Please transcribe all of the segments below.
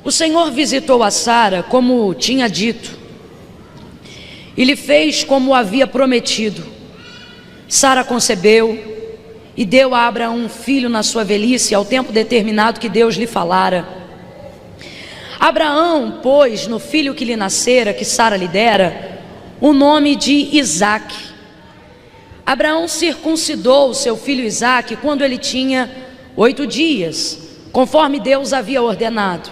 O Senhor visitou a Sara como tinha dito, e lhe fez como havia prometido. Sara concebeu e deu a Abraão um filho na sua velhice, ao tempo determinado que Deus lhe falara. Abraão pôs no filho que lhe nascera, que Sara lhe dera, o nome de Isaque. Abraão circuncidou o seu filho Isaque quando ele tinha 8 dias, conforme Deus havia ordenado.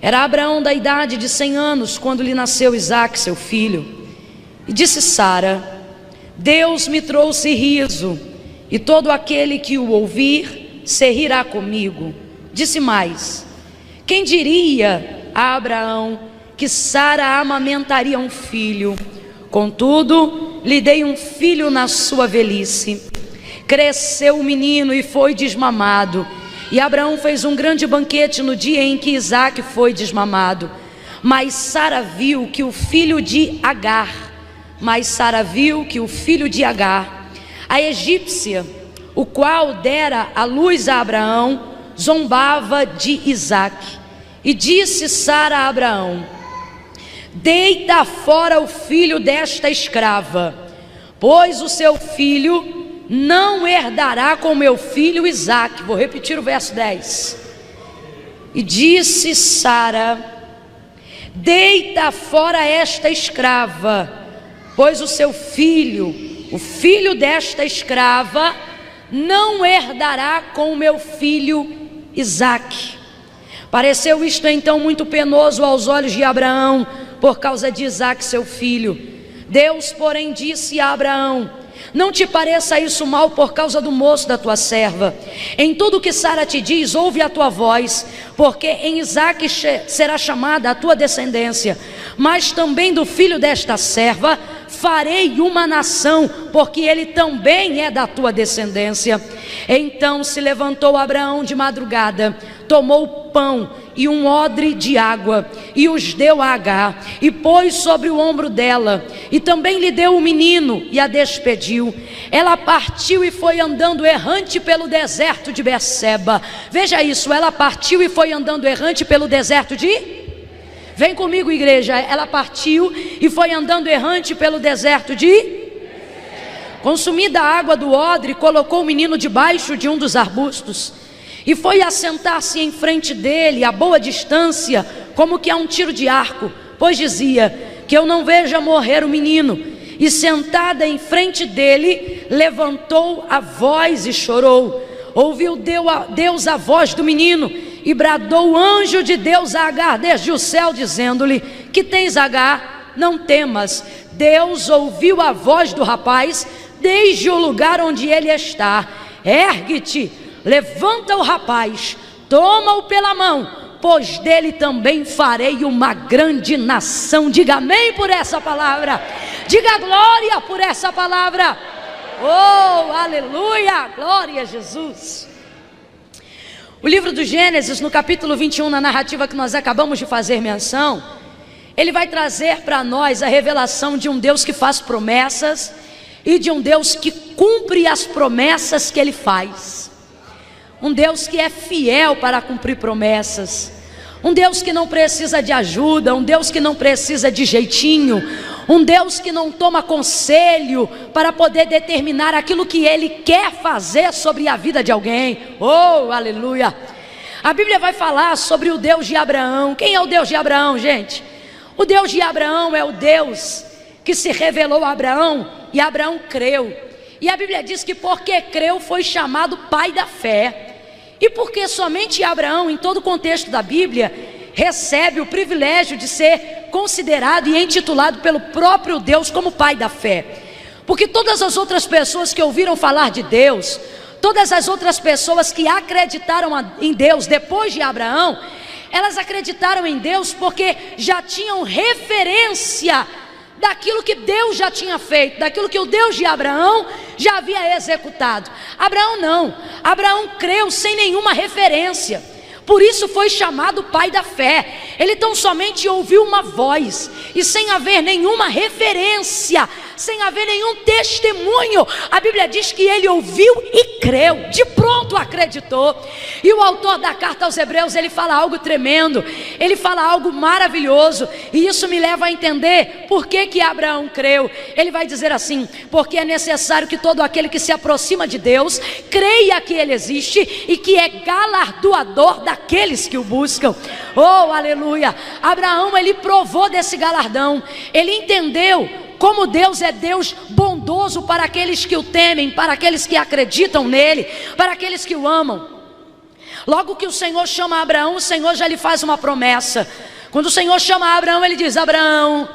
Era Abraão da idade de 100 anos quando lhe nasceu Isaque, seu filho. E disse Sara: Deus me trouxe riso, e todo aquele que o ouvir se rirá comigo. Disse mais: quem diria a Abraão que Sara amamentaria um filho? Contudo, lhe dei um filho na sua velhice. Cresceu o menino e foi desmamado. E Abraão fez um grande banquete no dia em que Isaque foi desmamado. Mas Sara viu que o filho de Agar, a egípcia, o qual dera a luz a Abraão, zombava de Isaque. E disse Sara a Abraão: deita fora o filho desta escrava, pois o seu filho não herdará com meu filho Isaque. Vou repetir o verso 10. E disse Sara: deita fora esta escrava, pois o seu filho, o filho desta escrava, não herdará com meu filho Isaque. Pareceu isto então muito penoso aos olhos de Abraão, por causa de Isaque seu filho. Deus, porém, disse a Abraão: não te pareça isso mal por causa do moço da tua serva. Em tudo que Sara te diz, ouve a tua voz, porque em Isaque será chamada a tua descendência. Mas também do filho desta serva farei uma nação, porque ele também é da tua descendência. Então se levantou Abraão de madrugada, tomou pão e um odre de água, e os deu a Agar, e pôs sobre o ombro dela, e também lhe deu o menino, e a despediu. Ela partiu e foi andando errante pelo deserto de Berseba. Veja isso, ela partiu e foi andando errante pelo deserto de... Vem comigo, igreja. Ela partiu e foi andando errante pelo deserto de... Consumida a água do odre, colocou o menino debaixo de um dos arbustos, e foi assentar-se em frente dele, a boa distância, como que a um tiro de arco, pois dizia: que eu não veja morrer o menino. E sentada em frente dele, levantou a voz e chorou. Ouviu Deus a voz do menino, e bradou o anjo de Deus a Agar desde o céu, dizendo-lhe: que tens, Agar? Não temas. Deus ouviu a voz do rapaz desde o lugar onde ele está. Ergue-te, levanta o rapaz, toma-o pela mão, pois dele também farei uma grande nação. Diga amém por essa palavra. Diga glória por essa palavra. Oh, aleluia, glória a Jesus. O livro do Gênesis, no capítulo 21, na narrativa que nós acabamos de fazer menção, ele vai trazer para nós a revelação de um Deus que faz promessas e de um Deus que cumpre as promessas que ele faz. Um Deus que é fiel para cumprir promessas, um Deus que não precisa de ajuda, um Deus que não precisa de jeitinho, um Deus que não toma conselho para poder determinar aquilo que ele quer fazer sobre a vida de alguém. Oh, aleluia. A Bíblia vai falar sobre o Deus de Abraão. Quem é o Deus de Abraão, gente? O Deus de Abraão é o Deus que se revelou a Abraão, e Abraão creu. E a Bíblia diz que porque creu foi chamado pai da fé. E porque somente Abraão, em todo o contexto da Bíblia, recebe o privilégio de ser considerado e intitulado pelo próprio Deus como pai da fé. Porque todas as outras pessoas que ouviram falar de Deus, todas as outras pessoas que acreditaram em Deus depois de Abraão, elas acreditaram em Deus porque já tinham referência daquilo que Deus já tinha feito, daquilo que o Deus de Abraão já havia executado. Abraão não. Abraão creu sem nenhuma referência. Por isso foi chamado pai da fé. Ele tão somente ouviu uma voz, e sem haver nenhuma referência, sem haver nenhum testemunho, a Bíblia diz que ele ouviu e creu, de pronto acreditou. E o autor da carta aos Hebreus, ele fala algo tremendo, ele fala algo maravilhoso, e isso me leva a entender por que Abraão creu. Ele vai dizer assim: porque é necessário que todo aquele que se aproxima de Deus creia que ele existe e que é galardoador daqueles que o buscam. Oh, aleluia! Abraão, ele provou desse galardão, ele entendeu como Deus é Deus bondoso para aqueles que o temem, para aqueles que acreditam nele, para aqueles que o amam. Logo que o Senhor chama Abraão, o Senhor já lhe faz uma promessa. Quando o Senhor chama Abraão, ele diz: Abraão,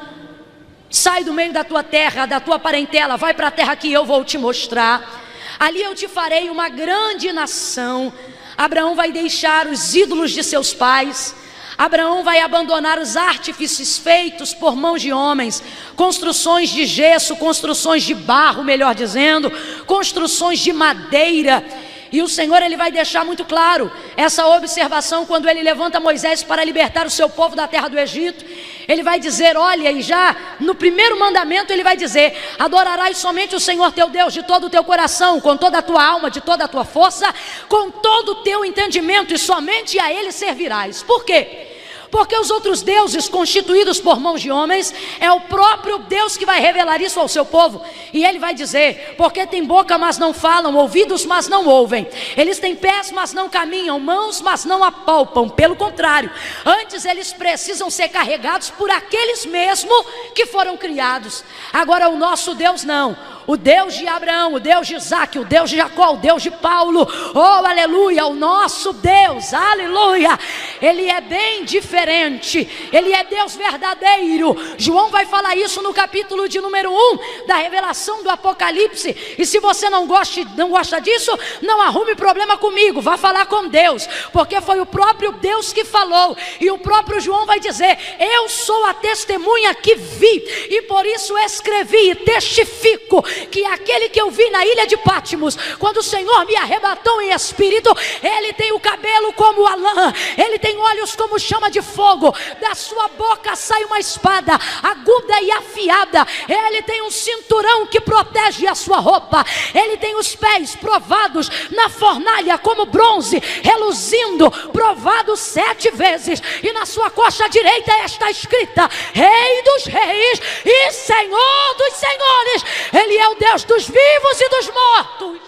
sai do meio da tua terra, da tua parentela, vai para a terra que eu vou te mostrar. Ali eu te farei uma grande nação. Abraão vai deixar os ídolos de seus pais. Abraão vai abandonar os artifícios feitos por mãos de homens, construções de gesso, construções de barro, melhor dizendo, construções de madeira. E o Senhor, ele vai deixar muito claro essa observação quando ele levanta Moisés para libertar o seu povo da terra do Egito. Ele vai dizer, olha, e já no primeiro mandamento ele vai dizer: adorarás somente o Senhor teu Deus de todo o teu coração, com toda a tua alma, de toda a tua força, com todo o teu entendimento, e somente a ele servirás. Por quê? Porque os outros deuses constituídos por mãos de homens, é o próprio Deus que vai revelar isso ao seu povo. E ele vai dizer: porque tem boca mas não falam, ouvidos mas não ouvem, eles têm pés mas não caminham, mãos mas não apalpam. Pelo contrário, antes eles precisam ser carregados por aqueles mesmo que foram criados. Agora o nosso Deus não. O Deus de Abraão, o Deus de Isaac, o Deus de Jacó, o Deus de Paulo, oh aleluia, o nosso Deus, aleluia, ele é bem diferente, ele é Deus verdadeiro. João vai falar isso no capítulo de número 1 da revelação do Apocalipse. E se você não gosta disso, não arrume problema comigo, vá falar com Deus, porque foi o próprio Deus que falou. E o próprio João vai dizer: eu sou a testemunha que vi, e por isso escrevi e testifico que aquele que eu vi na ilha de Patmos, quando o Senhor me arrebatou em espírito, ele tem o cabelo como a lã, ele tem olhos como chama de fogo, da sua boca sai uma espada aguda e afiada, ele tem um cinturão que protege a sua roupa, ele tem os pés provados na fornalha como bronze, reluzindo, provados 7 vezes, e na sua coxa direita está escrita: Rei dos reis e Senhor dos senhores. Ele é o Deus dos vivos e dos mortos.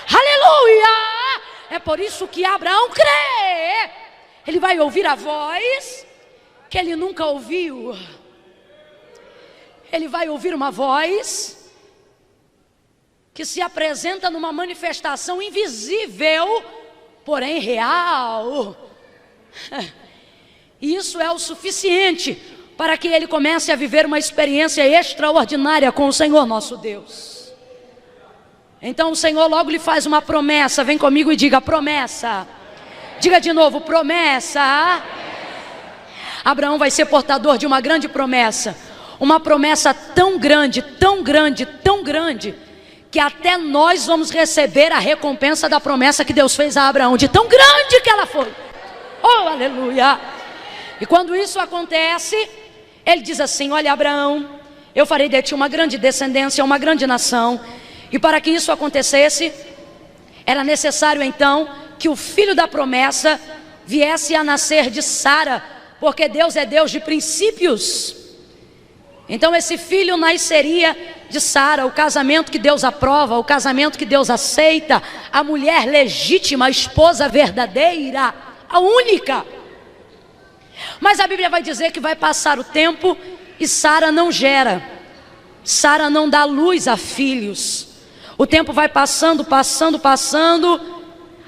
Aleluia! É por isso que Abraão crê. Ele vai ouvir a voz que ele nunca ouviu. Ele vai ouvir uma voz que se apresenta numa manifestação invisível, porém real. E isso é o suficiente para que ele comece a viver uma experiência extraordinária com o Senhor nosso Deus. Então o Senhor logo lhe faz uma promessa. Vem comigo e diga: promessa. Diga de novo: promessa. Abraão vai ser portador de uma grande promessa. Uma promessa tão grande, tão grande, tão grande, que até nós vamos receber a recompensa da promessa que Deus fez a Abraão, de tão grande que ela foi. Oh, aleluia! E quando isso acontece, ele diz assim: olha, Abraão, eu farei de ti uma grande descendência, uma grande nação. E para que isso acontecesse, era necessário então que o filho da promessa viesse a nascer de Sara, porque Deus é Deus de princípios. Então esse filho nasceria de Sara, o casamento que Deus aprova, o casamento que Deus aceita, a mulher legítima, a esposa verdadeira, a única. Mas a Bíblia vai dizer que vai passar o tempo e Sara não gera, Sara não dá luz a filhos. O tempo vai passando, passando, passando.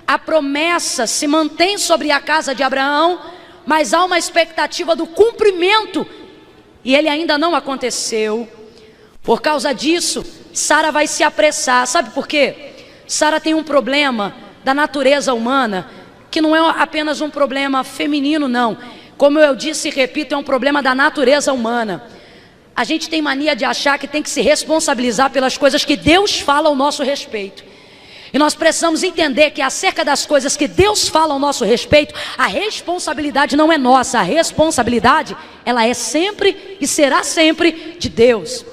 A promessa se mantém sobre a casa de Abraão, mas há uma expectativa do cumprimento, e ele ainda não aconteceu. Por causa disso, Sara vai se apressar. Sabe por quê? Sara tem um problema da natureza humana, que não é apenas um problema feminino, não. Como eu disse e repito, é um problema da natureza humana. A gente tem mania de achar que tem que se responsabilizar pelas coisas que Deus fala ao nosso respeito. E nós precisamos entender que acerca das coisas que Deus fala ao nosso respeito, a responsabilidade não é nossa, a responsabilidade, ela é sempre e será sempre de Deus.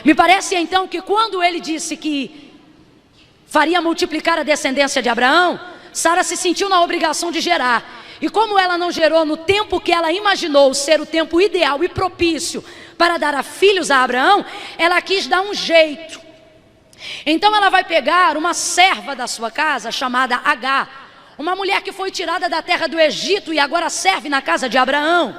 Me parece então que quando ele disse que faria multiplicar a descendência de Abraão, Sara se sentiu na obrigação de gerar. E como ela não gerou no tempo que ela imaginou ser o tempo ideal e propício para dar a filhos a Abraão, ela quis dar um jeito. Então ela vai pegar uma serva da sua casa chamada Agar, uma mulher que foi tirada da terra do Egito e agora serve na casa de Abraão.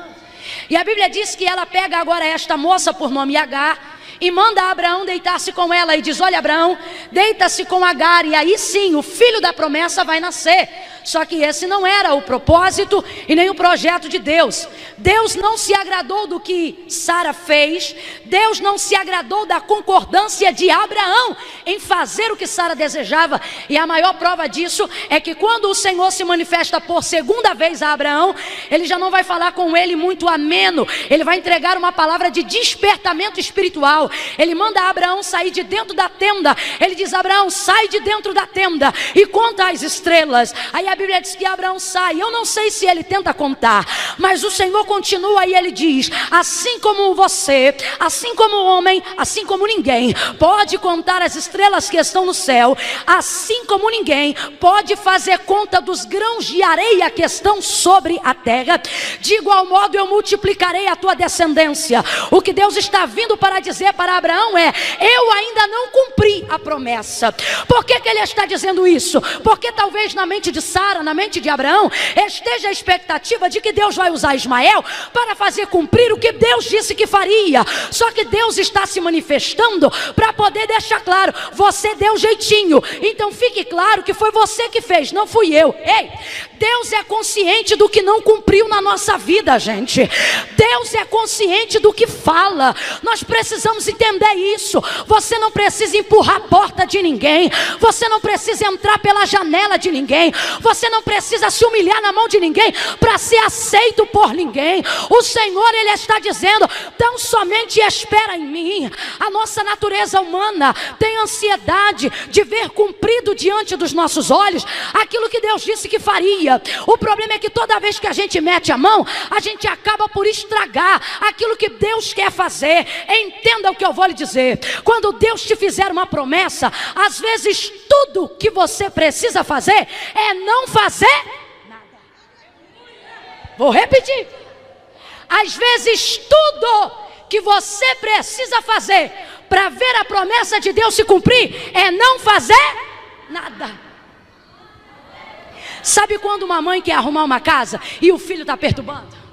E a Bíblia diz que ela pega agora esta moça por nome Agar e manda Abraão deitar-se com ela e diz: olha, Abraão, deita-se com Agar, e aí sim o filho da promessa vai nascer. Só que esse não era o propósito e nem o projeto de Deus. Deus não se agradou do que Sara fez. Deus não se agradou da concordância de Abraão em fazer o que Sara desejava. E a maior prova disso é que quando o Senhor se manifesta por segunda vez a Abraão, ele já não vai falar com ele muito ameno. Ele vai entregar uma palavra de despertamento espiritual. Ele manda Abraão sair de dentro da tenda. Ele diz: Abraão, sai de dentro da tenda e conta as estrelas. Aí a Bíblia diz que Abraão sai. Eu não sei se ele tenta contar, mas o Senhor continua e ele diz: assim como você, assim como o homem, assim como ninguém pode contar as estrelas que estão no céu, assim como ninguém pode fazer conta dos grãos de areia que estão sobre a terra, de igual modo eu multiplicarei a tua descendência. O que Deus está vindo para dizer para Abraão é: eu ainda não cumpri a promessa. Por que ele está dizendo isso? Porque talvez na mente de Sara, na mente de Abraão, esteja a expectativa de que Deus vai usar Ismael para fazer cumprir o que Deus disse que faria. Só que Deus está se manifestando para poder deixar claro: você deu jeitinho, então fique claro que foi você que fez, não fui eu. Ei, Deus é consciente do que não cumpriu na nossa vida, gente. Deus é consciente do que fala. Nós precisamos entender isso. Você não precisa empurrar a porta de ninguém, você não precisa entrar pela janela de ninguém, você não precisa se humilhar na mão de ninguém para ser aceito por ninguém. O Senhor, Ele está dizendo: tão somente espera em mim. A nossa natureza humana tem ansiedade de ver cumprido diante dos nossos olhos aquilo que Deus disse que faria. O problema é que toda vez que a gente mete a mão, a gente acaba por estragar aquilo que Deus quer fazer. Entenda o que eu vou lhe dizer: quando Deus te fizer uma promessa, às vezes tudo que você precisa fazer é não fazer nada. Vou repetir: às vezes tudo que você precisa fazer para ver a promessa de Deus se cumprir é não fazer nada. Sabe quando uma mãe quer arrumar uma casa e o filho está perturbando?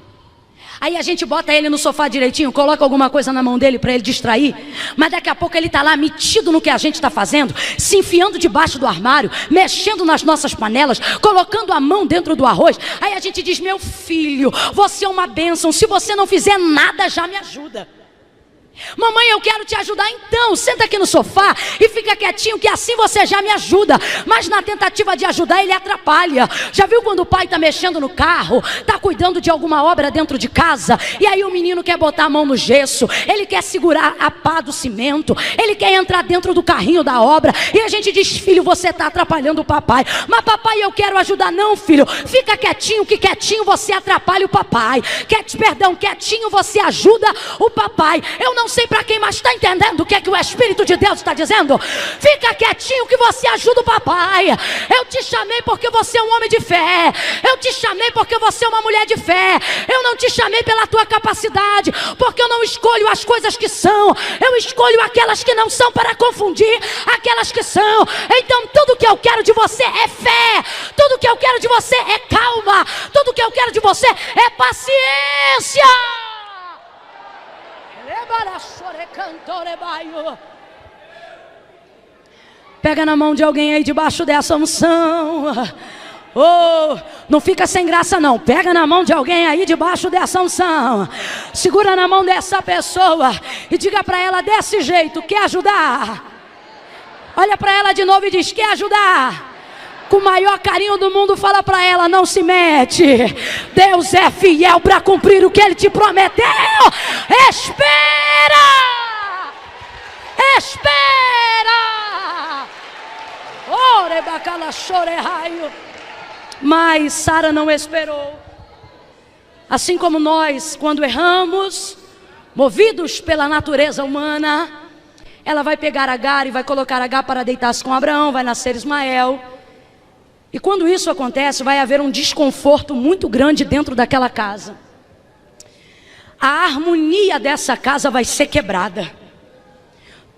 Aí a gente bota ele no sofá direitinho, coloca alguma coisa na mão dele para ele distrair, mas daqui a pouco ele está lá metido no que a gente está fazendo, se enfiando debaixo do armário, mexendo nas nossas panelas, colocando a mão dentro do arroz. Aí a gente diz: meu filho, você é uma bênção, se você não fizer nada já me ajuda. Mamãe, eu quero te ajudar, então senta aqui no sofá e fica quietinho, que assim você já me ajuda. Mas na tentativa de ajudar, ele atrapalha. Já viu quando o pai está mexendo no carro, está cuidando de alguma obra dentro de casa, e aí o menino quer botar a mão no gesso, ele quer segurar a pá do cimento, ele quer entrar dentro do carrinho da obra, e a gente diz: filho, você está atrapalhando o papai. Mas papai, eu quero ajudar. Não, filho, fica quietinho, que quietinho você atrapalha o papai. Quietinho você ajuda o papai. Eu não sei para quem, mas está entendendo o que é que o Espírito de Deus está dizendo? Fica quietinho que você ajuda o papai. Eu te chamei porque você é um homem de fé, eu te chamei porque você é uma mulher de fé. Eu não te chamei pela tua capacidade, porque eu não escolho as coisas que são, eu escolho aquelas que não são para confundir aquelas que são. Então tudo que eu quero de você é fé, tudo que eu quero de você é calma, tudo que eu quero de você é paciência. Pega na mão de alguém aí debaixo dessa unção. Oh, não fica sem graça não. Pega na mão de alguém aí debaixo dessa unção. Segura na mão dessa pessoa e diga para ela desse jeito: quer ajudar? Olha para ela de novo e diz: quer ajudar? Com o maior carinho do mundo, fala para ela: não se mete. Deus é fiel para cumprir o que Ele te prometeu. Espera! Espera! Oh, Mas Sara não esperou. Assim como nós, quando erramos, movidos pela natureza humana, ela vai pegar Agar e vai colocar Agar para deitar-se com Abraão, vai nascer Ismael. E quando isso acontece, vai haver um desconforto muito grande dentro daquela casa. A harmonia dessa casa vai ser quebrada.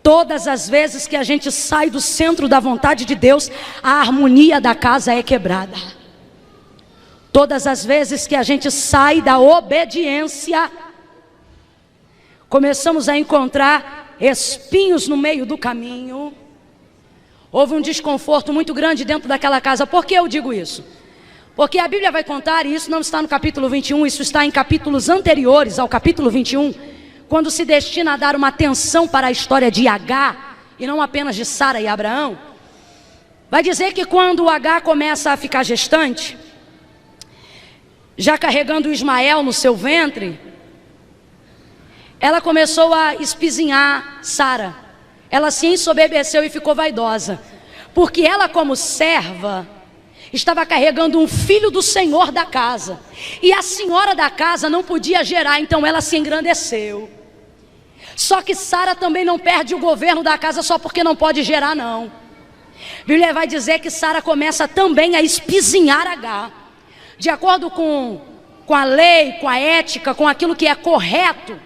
Todas as vezes que a gente sai do centro da vontade de Deus, a harmonia da casa é quebrada. Todas as vezes que a gente sai da obediência, começamos a encontrar espinhos no meio do caminho. Houve um desconforto muito grande dentro daquela casa. Por que eu digo isso? Porque a Bíblia vai contar, e isso não está no capítulo 21, isso está em capítulos anteriores ao capítulo 21, quando se destina a dar uma atenção para a história de Agar, e não apenas de Sara e Abraão. Vai dizer que quando Agar começa a ficar gestante, já carregando Ismael no seu ventre, ela começou a espizinhar Sara. Ela se ensoberbeceu e ficou vaidosa, porque ela, como serva, estava carregando um filho do senhor da casa, e a senhora da casa não podia gerar, então ela se engrandeceu. Só que Sara também não perde o governo da casa só porque não pode gerar, não. A Bíblia vai dizer que Sara começa também a espizinhar Agar. De acordo com a lei, com a ética, com aquilo que é correto,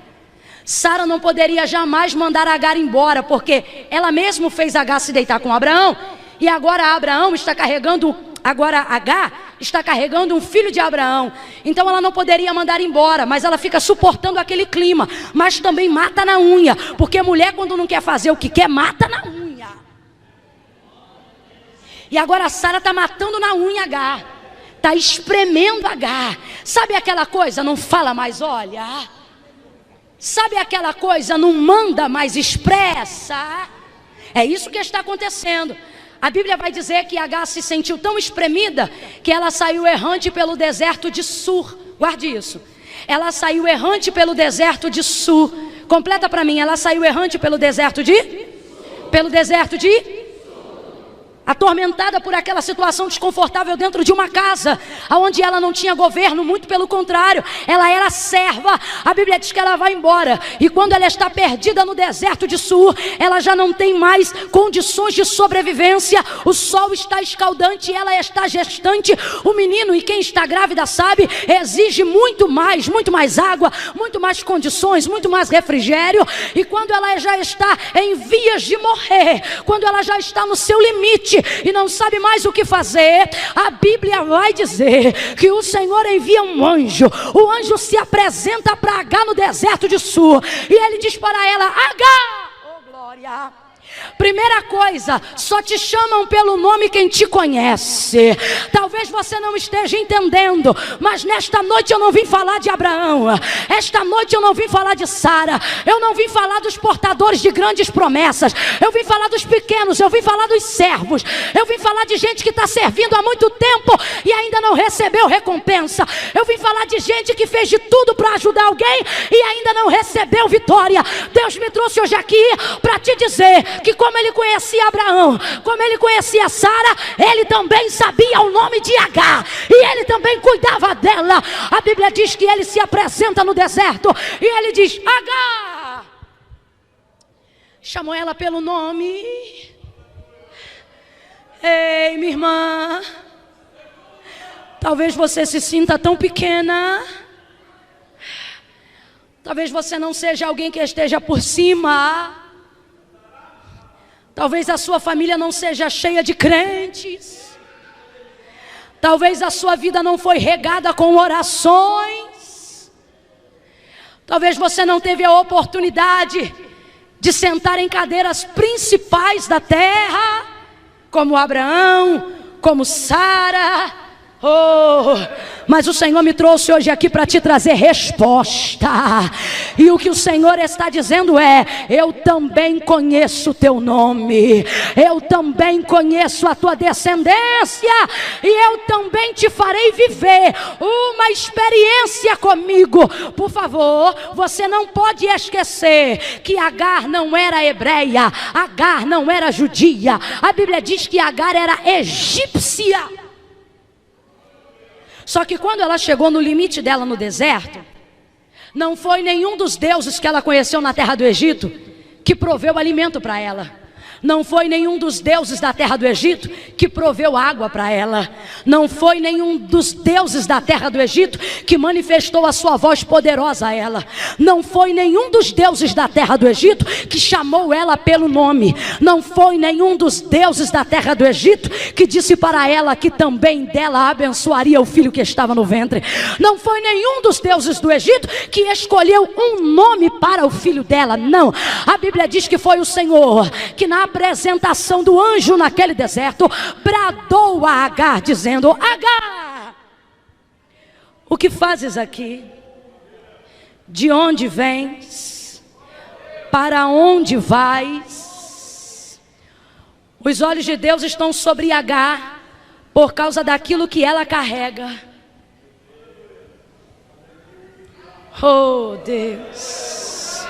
Sara não poderia jamais mandar Agar embora, porque ela mesma fez Agar se deitar com Abraão, e agora Agar está carregando um filho de Abraão. Então ela não poderia mandar embora, mas ela fica suportando aquele clima, mas também mata na unha, porque mulher, quando não quer fazer o que quer, mata na unha. E agora Sara está matando na unha Agar, está espremendo Agar. Sabe aquela coisa, não fala mais, olha. Sabe aquela coisa, não manda mais, expressa. É isso que está acontecendo. A Bíblia vai dizer que Agar se sentiu tão espremida que ela saiu errante pelo deserto de Sur. Guarde isso. Ela saiu errante pelo deserto de Sur. Completa para mim. Ela saiu errante pelo deserto de? Atormentada por aquela situação desconfortável dentro de uma casa, onde ela não tinha governo, muito pelo contrário, ela era serva. A Bíblia diz que ela vai embora, e quando ela está perdida no deserto de Sur, ela já não tem mais condições de sobrevivência. O sol está escaldante, ela está gestante. O menino, e quem está grávida sabe, exige muito mais água, muito mais condições, muito mais refrigério. E quando ela já está em vias de morrer, quando ela já está no seu limite e não sabe mais o que fazer, a Bíblia vai dizer que o Senhor envia um anjo. O anjo se apresenta para Agar no deserto de Sur, e ele diz para ela: Agar, oh glória, primeira coisa, só te chamam pelo nome quem te conhece. Talvez você não esteja entendendo, mas nesta noite eu não vim falar de Abraão, esta noite eu não vim falar de Sara, eu não vim falar dos portadores de grandes promessas, eu vim falar dos pequenos, eu vim falar dos servos, eu vim falar de gente que está servindo há muito tempo e ainda não recebeu recompensa. Eu vim falar de gente que fez de tudo para ajudar alguém e ainda não recebeu vitória. Deus me trouxe hoje aqui para te dizer que, como ele conhecia Abraão, como ele conhecia Sara, ele também sabia o nome de Agar, e ele também cuidava dela. A Bíblia diz que ele se apresenta no deserto e ele diz: Agar. Chamou ela pelo nome. Ei, minha irmã, talvez você se sinta tão pequena, talvez você não seja alguém que esteja por cima, talvez a sua família não seja cheia de crentes, talvez a sua vida não foi regada com orações, talvez você não teve a oportunidade de sentar em cadeiras principais da terra, como Abraão, como Sara, Oh, mas o Senhor me trouxe hoje aqui para te trazer resposta. E o que o Senhor está dizendo é: eu também conheço o teu nome, eu também conheço a tua descendência, e eu também te farei viver uma experiência comigo. Por favor, você não pode esquecer que Agar não era hebreia, Agar não era judia. A Bíblia diz que Agar era egípcia. Só que quando ela chegou no limite dela no deserto, não foi nenhum dos deuses que ela conheceu na terra do Egito que proveu alimento para ela. Não foi nenhum dos deuses da terra do Egito que proveu água para ela. Não foi nenhum dos deuses da terra do Egito que manifestou a sua voz poderosa a ela. Não foi nenhum dos deuses da terra do Egito que chamou ela pelo nome. Não foi nenhum dos deuses da terra do Egito que disse para ela que também dela abençoaria o filho que estava no ventre. Não foi nenhum dos deuses do Egito que escolheu um nome para o filho dela. Não, a Bíblia diz que foi o Senhor que na apresentação do anjo naquele deserto bradou a Agar dizendo: Agar, o que fazes aqui? De onde vens? Para onde vais? Os olhos de Deus estão sobre Agar por causa daquilo que ela carrega. Oh Deus,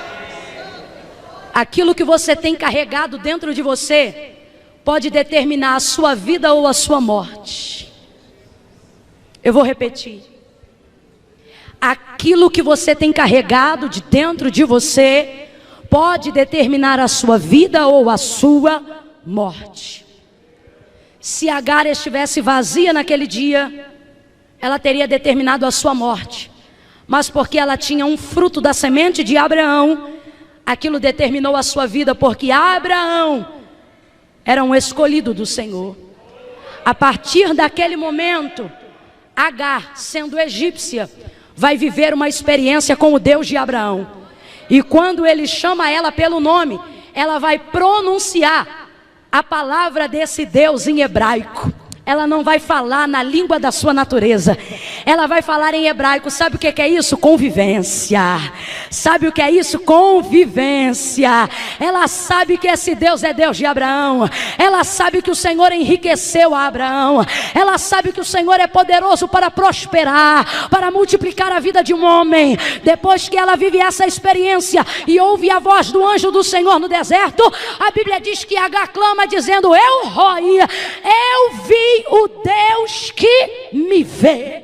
aquilo que você tem carregado dentro de você pode determinar a sua vida ou a sua morte. Eu vou repetir. Aquilo que você tem carregado de dentro de você pode determinar a sua vida ou a sua morte. Se Agar estivesse vazia naquele dia, ela teria determinado a sua morte. Mas porque ela tinha um fruto da semente de Abraão, aquilo determinou a sua vida, porque Abraão era um escolhido do Senhor. A partir daquele momento, Agar, sendo egípcia, vai viver uma experiência com o Deus de Abraão. E quando ele chama ela pelo nome, ela vai pronunciar a palavra desse Deus em hebraico. Ela não vai falar na língua da sua natureza. Ela vai falar em hebraico. Sabe o que é isso? Convivência. Sabe o que é isso? Convivência. Ela sabe que esse Deus é Deus de Abraão. Ela sabe que o Senhor enriqueceu a Abraão. Ela sabe que o Senhor é poderoso para prosperar, para multiplicar a vida de um homem. Depois que ela vive essa experiência e ouve a voz do anjo do Senhor no deserto, a Bíblia diz que Agar clama dizendo: eu Roi, eu vi o Deus que me vê.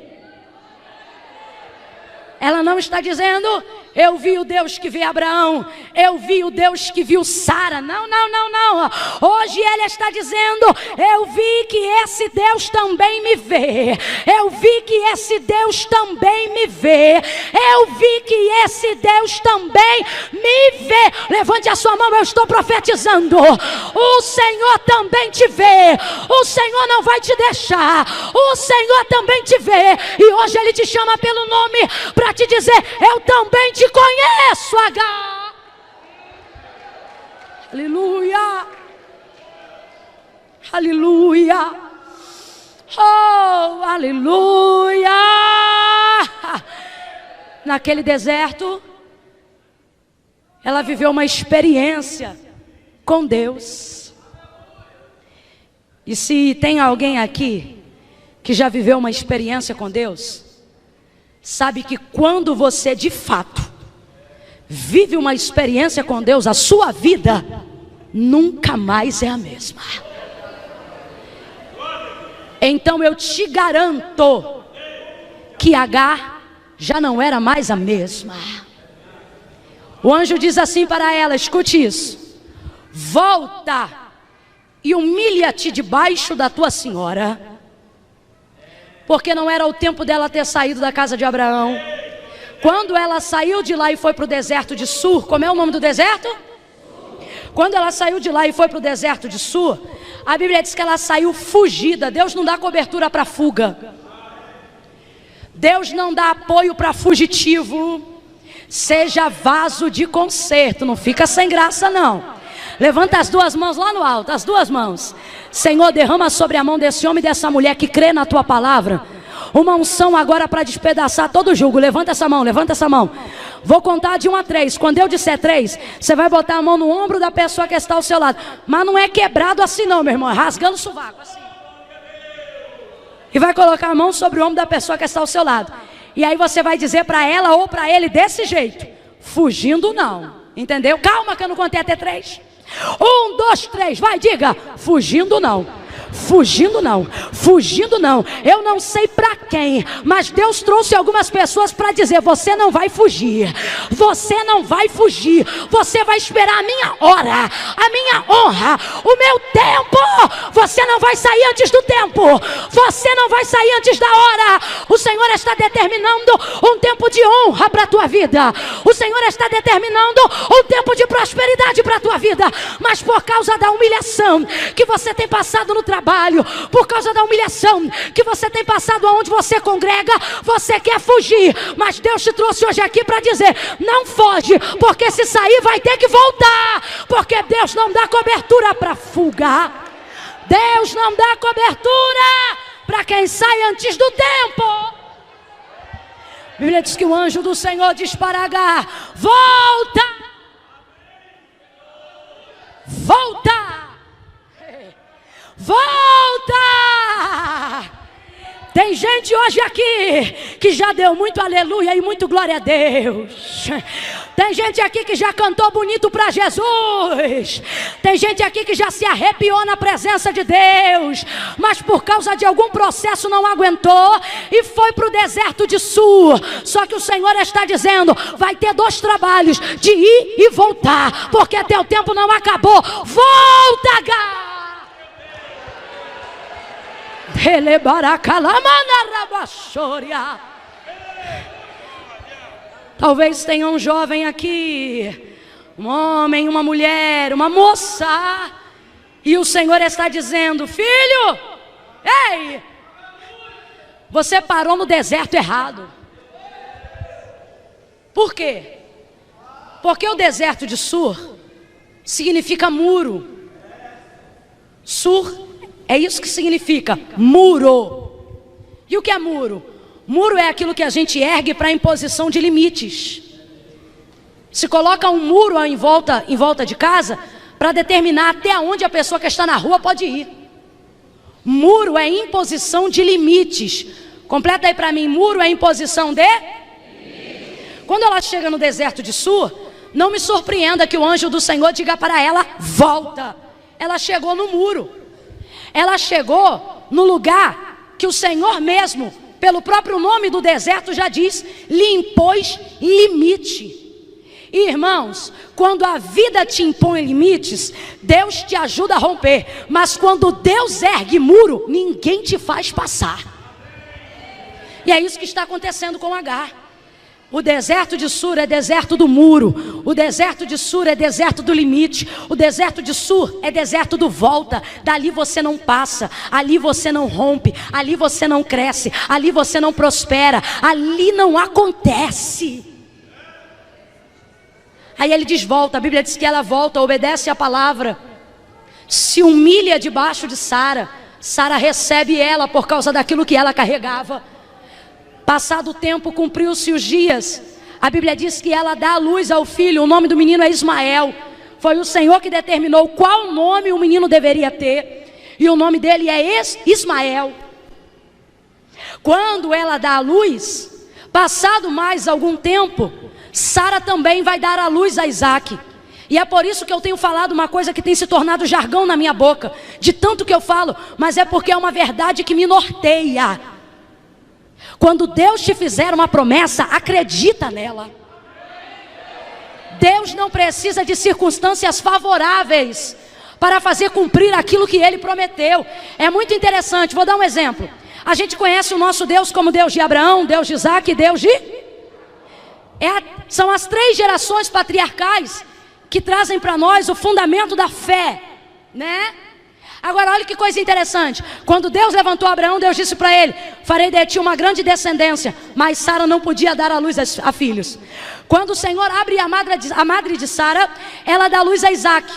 Ela não está dizendo: eu vi o Deus que vê Abraão, eu vi o Deus que viu Sara. Não, não, não, não. Hoje ela está dizendo: eu vi que esse Deus também me vê. Eu vi que esse Deus também me vê. Eu vi que esse Deus também me vê. Levante a sua mão, eu estou profetizando. O Senhor também te vê. O Senhor não vai te deixar. O Senhor também te vê. E hoje Ele te chama pelo nome para te dizer: eu também te conheço, Agar. Aleluia. Aleluia. Oh, aleluia. Naquele deserto, ela viveu uma experiência com Deus. E se tem alguém aqui que já viveu uma experiência com Deus, sabe que quando você de fato vive uma experiência com Deus, a sua vida nunca mais é a mesma. Então eu te garanto que Agar já não era mais a mesma. O anjo diz assim para ela: escute isso, volta e humilha-te debaixo da tua senhora. Porque não era o tempo dela ter saído da casa de Abraão. Quando ela saiu de lá e foi para o deserto de Sur, como é o nome do deserto? Quando ela saiu de lá e foi para o deserto de Sur, a Bíblia diz que ela saiu fugida. Deus não dá cobertura para fuga. Deus não dá apoio para fugitivo. Seja vaso de conserto, não fica sem graça não. Levanta as duas mãos lá no alto, as duas mãos. Senhor, derrama sobre a mão desse homem e dessa mulher que crê na tua palavra Uma unção agora para despedaçar todo o jugo. Levanta essa mão, levanta essa mão. Vou contar de 1 a 3. Quando eu disser 3, você vai botar a mão no ombro da pessoa que está ao seu lado. Mas não é quebrado assim não, meu irmão. É rasgando o sovaco, assim. E vai colocar a mão sobre o ombro da pessoa que está ao seu lado. E aí você vai dizer para ela ou para ele desse jeito: fugindo não. Entendeu? Calma que eu não contei até 3. 1, 2, 3, vai, diga: fugindo não. Fugindo não, fugindo não. Eu não sei para quem, mas Deus trouxe algumas pessoas para dizer: você não vai fugir, você não vai fugir, você vai esperar a minha hora, a minha honra, o meu tempo. Você não vai sair antes do tempo, você não vai sair antes da hora. O Senhor está determinando um tempo de honra para a tua vida, o Senhor está determinando um tempo de prosperidade para a tua vida. Mas por causa da humilhação que você tem passado no trabalho, por causa da humilhação que você tem passado aonde você congrega, você quer fugir. Mas Deus te trouxe hoje aqui para dizer: não foge, porque se sair vai ter que voltar, porque Deus não dá cobertura para fuga. Deus não dá cobertura para quem sai antes do tempo. A Bíblia diz que o anjo do Senhor diz para Agar: volta, volta, volta. Tem gente hoje aqui que já deu muito aleluia e muito glória a Deus. Tem gente aqui que já cantou bonito para Jesus. Tem gente aqui que já se arrepiou na presença de Deus, mas por causa de algum processo não aguentou e foi para o deserto de Sur. Só que o Senhor está dizendo: vai ter 2 trabalhos, de ir e voltar, porque teu tempo não acabou. Volta, Agar. Talvez tenha um jovem aqui, um homem, uma mulher, uma moça, e o Senhor está dizendo: filho, ei, você parou no deserto errado. Por quê? Porque o deserto de Sur significa muro. Sur é isso que significa muro. E o que é muro? Muro é aquilo que a gente ergue para imposição de limites. Se coloca um muro em volta de casa para determinar até onde a pessoa que está na rua pode ir. Muro é imposição de limites. Completa aí para mim: muro é imposição de. Quando ela chega no deserto de Sur, não me surpreenda que o anjo do Senhor diga para ela: volta. Ela chegou no muro. Ela chegou no lugar que o Senhor mesmo, pelo próprio nome do deserto, já diz: lhe impôs limite. E, irmãos, quando a vida te impõe limites, Deus te ajuda a romper. Mas quando Deus ergue muro, ninguém te faz passar. E é isso que está acontecendo com Agar. O deserto de Sur é deserto do muro. O deserto de Sur é deserto do limite. O deserto de Sur é deserto do volta. Dali você não passa, ali você não rompe, ali você não cresce, ali você não prospera, ali não acontece. Aí ele diz: volta. A Bíblia diz que ela volta, obedece a palavra, se humilha debaixo de Sara. Sara recebe ela por causa daquilo que ela carregava. Passado o tempo, cumpriu-se os dias. A Bíblia diz que ela dá a luz ao filho. O nome do menino é Ismael. Foi o Senhor que determinou qual nome o menino deveria ter. E o nome dele é Ismael. Quando ela dá a luz, passado mais algum tempo, Sara também vai dar a luz a Isaac. E é por isso que eu tenho falado uma coisa que tem se tornado jargão na minha boca, de tanto que eu falo, mas é porque é uma verdade que me norteia. Quando Deus te fizer uma promessa, acredita nela. Deus não precisa de circunstâncias favoráveis para fazer cumprir aquilo que Ele prometeu. É muito interessante, vou dar um exemplo. A gente conhece o nosso Deus como Deus de Abraão, Deus de Isaac e Deus de... São as 3 gerações patriarcais que trazem para nós o fundamento da fé, né? Agora olha que coisa interessante. Quando Deus levantou Abraão, Deus disse para ele: farei de ti uma grande descendência. Mas Sara não podia dar à luz a filhos. Quando o Senhor abre a madre de Sara, ela dá luz a Isaac.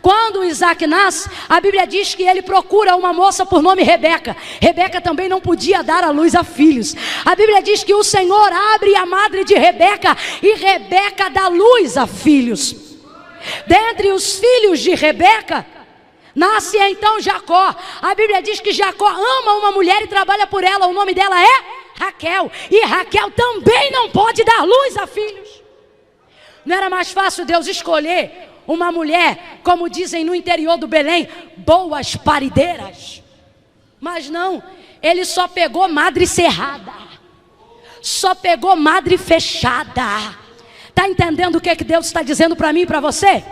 Quando Isaac nasce, a Bíblia diz que ele procura uma moça por nome Rebeca. Rebeca também não podia dar à luz a filhos. A Bíblia diz que o Senhor abre a madre de Rebeca e Rebeca dá luz a filhos. Dentre os filhos de Rebeca, nasce então Jacó. A Bíblia diz que Jacó ama uma mulher e trabalha por ela. O nome dela é Raquel. E Raquel também não pode dar luz a filhos. Não era mais fácil Deus escolher uma mulher, como dizem no interior do Belém, boas parideiras? Mas não, ele só pegou madre cerrada, só pegou madre fechada. Está entendendo o que Deus está dizendo para mim e para você?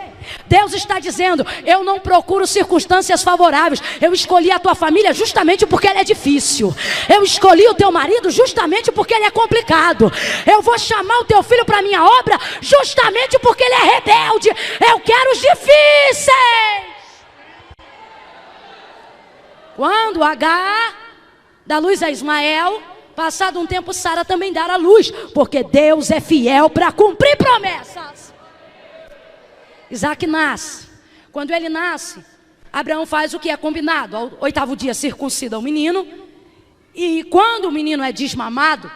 Deus está dizendo: eu não procuro circunstâncias favoráveis. Eu escolhi a tua família justamente porque ela é difícil. Eu escolhi o teu marido justamente porque ele é complicado. Eu vou chamar o teu filho para a minha obra justamente porque ele é rebelde. Eu quero os difíceis. Quando Agar dá luz a Ismael, passado um tempo Sara também dará luz, porque Deus é fiel para cumprir promessas. Isaac nasce. Quando ele nasce, Abraão faz o que é combinado. Ao 8º dia circuncida o menino. E quando o menino é desmamado,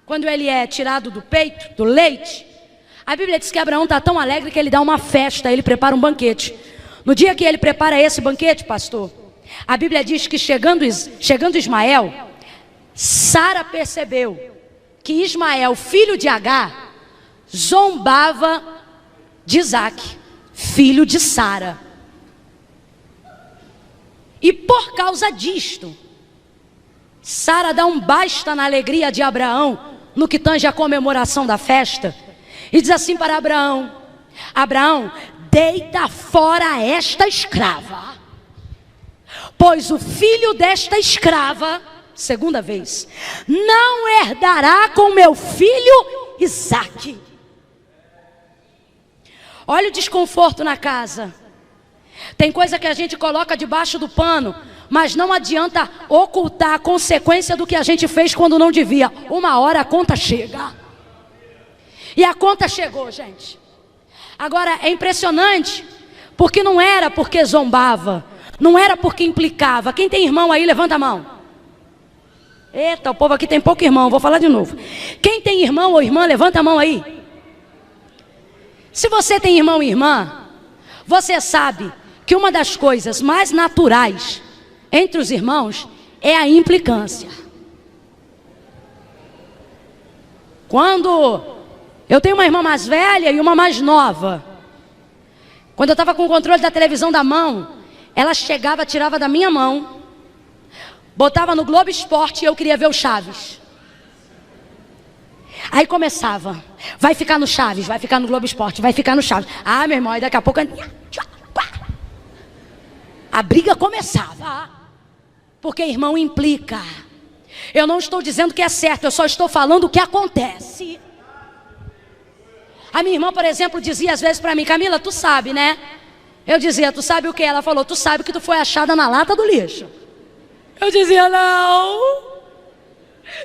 quando ele é tirado do peito, do leite, a Bíblia diz que Abraão está tão alegre que ele dá uma festa, ele prepara um banquete. No dia que ele prepara esse banquete, pastor, a Bíblia diz que chegando Ismael, Sara percebeu que Ismael, filho de Agar, zombava de Isaac, filho de Sara. E por causa disto, Sara dá um basta na alegria de Abraão, no que tange a comemoração da festa, e diz assim para Abraão: Abraão, deita fora esta escrava, pois o filho desta escrava, segunda vez, não herdará com meu filho Isaque. Olha o desconforto na casa. Tem coisa que a gente coloca debaixo do pano, mas não adianta ocultar a consequência do que a gente fez quando não devia. Uma hora a conta chega. E a conta chegou, gente. Agora é impressionante, porque não era porque zombava, não era porque implicava. Quem tem irmão aí, levanta a mão. Eita, o povo aqui tem pouco irmão, vou falar de novo. Quem tem irmão ou irmã, levanta a mão aí. Se você tem irmão e irmã, você sabe que uma das coisas mais naturais entre os irmãos é a implicância. Quando eu tenho uma irmã mais velha e uma mais nova, quando eu estava com o controle da televisão da mão, ela chegava, tirava da minha mão, botava no Globo Esporte e eu queria ver o Chaves. Aí começava: vai ficar no Chaves, vai ficar no Globo Esporte, vai ficar no Chaves. Ah, meu irmão, e daqui a pouco a briga começava. Porque irmão implica. Eu não estou dizendo que é certo, eu só estou falando o que acontece. A minha irmã, por exemplo, dizia às vezes para mim: Camila, tu sabe, né? Eu dizia: tu sabe o que? Ela falou: tu sabe que tu foi achada na lata do lixo. Eu dizia: não,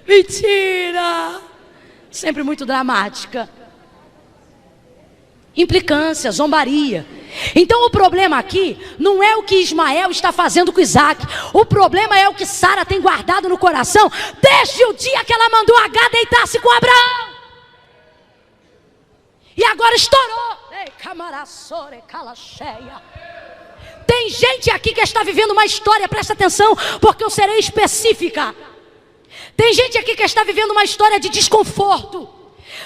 mentira. Sempre muito dramática. Implicância, zombaria. Então o problema aqui não é o que Ismael está fazendo com Isaac. O problema é o que Sara tem guardado no coração desde o dia que ela mandou Agar deitar-se com Abraão. E agora estourou. Tem gente aqui que está vivendo uma história, presta atenção, porque eu serei específica. Tem gente aqui que está vivendo uma história de desconforto.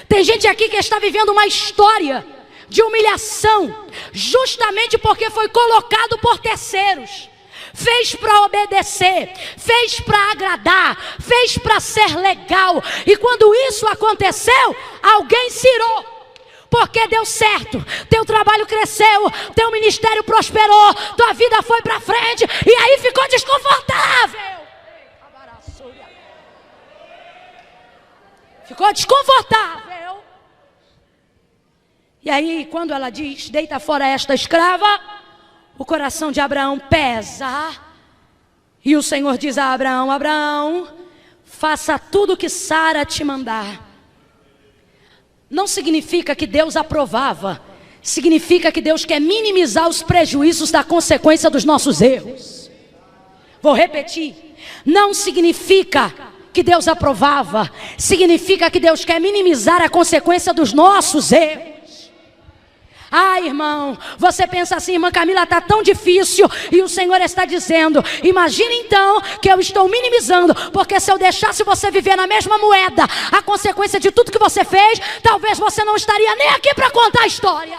Tem gente aqui que está vivendo uma história de humilhação, justamente porque foi colocado por terceiros. Fez para obedecer, fez para agradar, fez para ser legal. E quando isso aconteceu, alguém se irou. Porque deu certo, teu trabalho cresceu, teu ministério prosperou, tua vida foi para frente, e aí ficou desconfortável. Ficou desconfortável. E aí, quando ela diz: deita fora esta escrava, o coração de Abraão pesa. E o Senhor diz a Abraão: Abraão, faça tudo o que Sara te mandar. Não significa que Deus aprovava significa que Deus quer minimizar os prejuízos da consequência dos nossos erros. Vou repetir. Não significa que Deus aprovava, significa que Deus quer minimizar a consequência dos nossos erros. Ah, irmão, você pensa assim, irmã Camila, está tão difícil, e o Senhor está dizendo, imagine então que eu estou minimizando, porque se eu deixasse você viver na mesma moeda, a consequência de tudo que você fez, talvez você não estaria nem aqui para contar a história.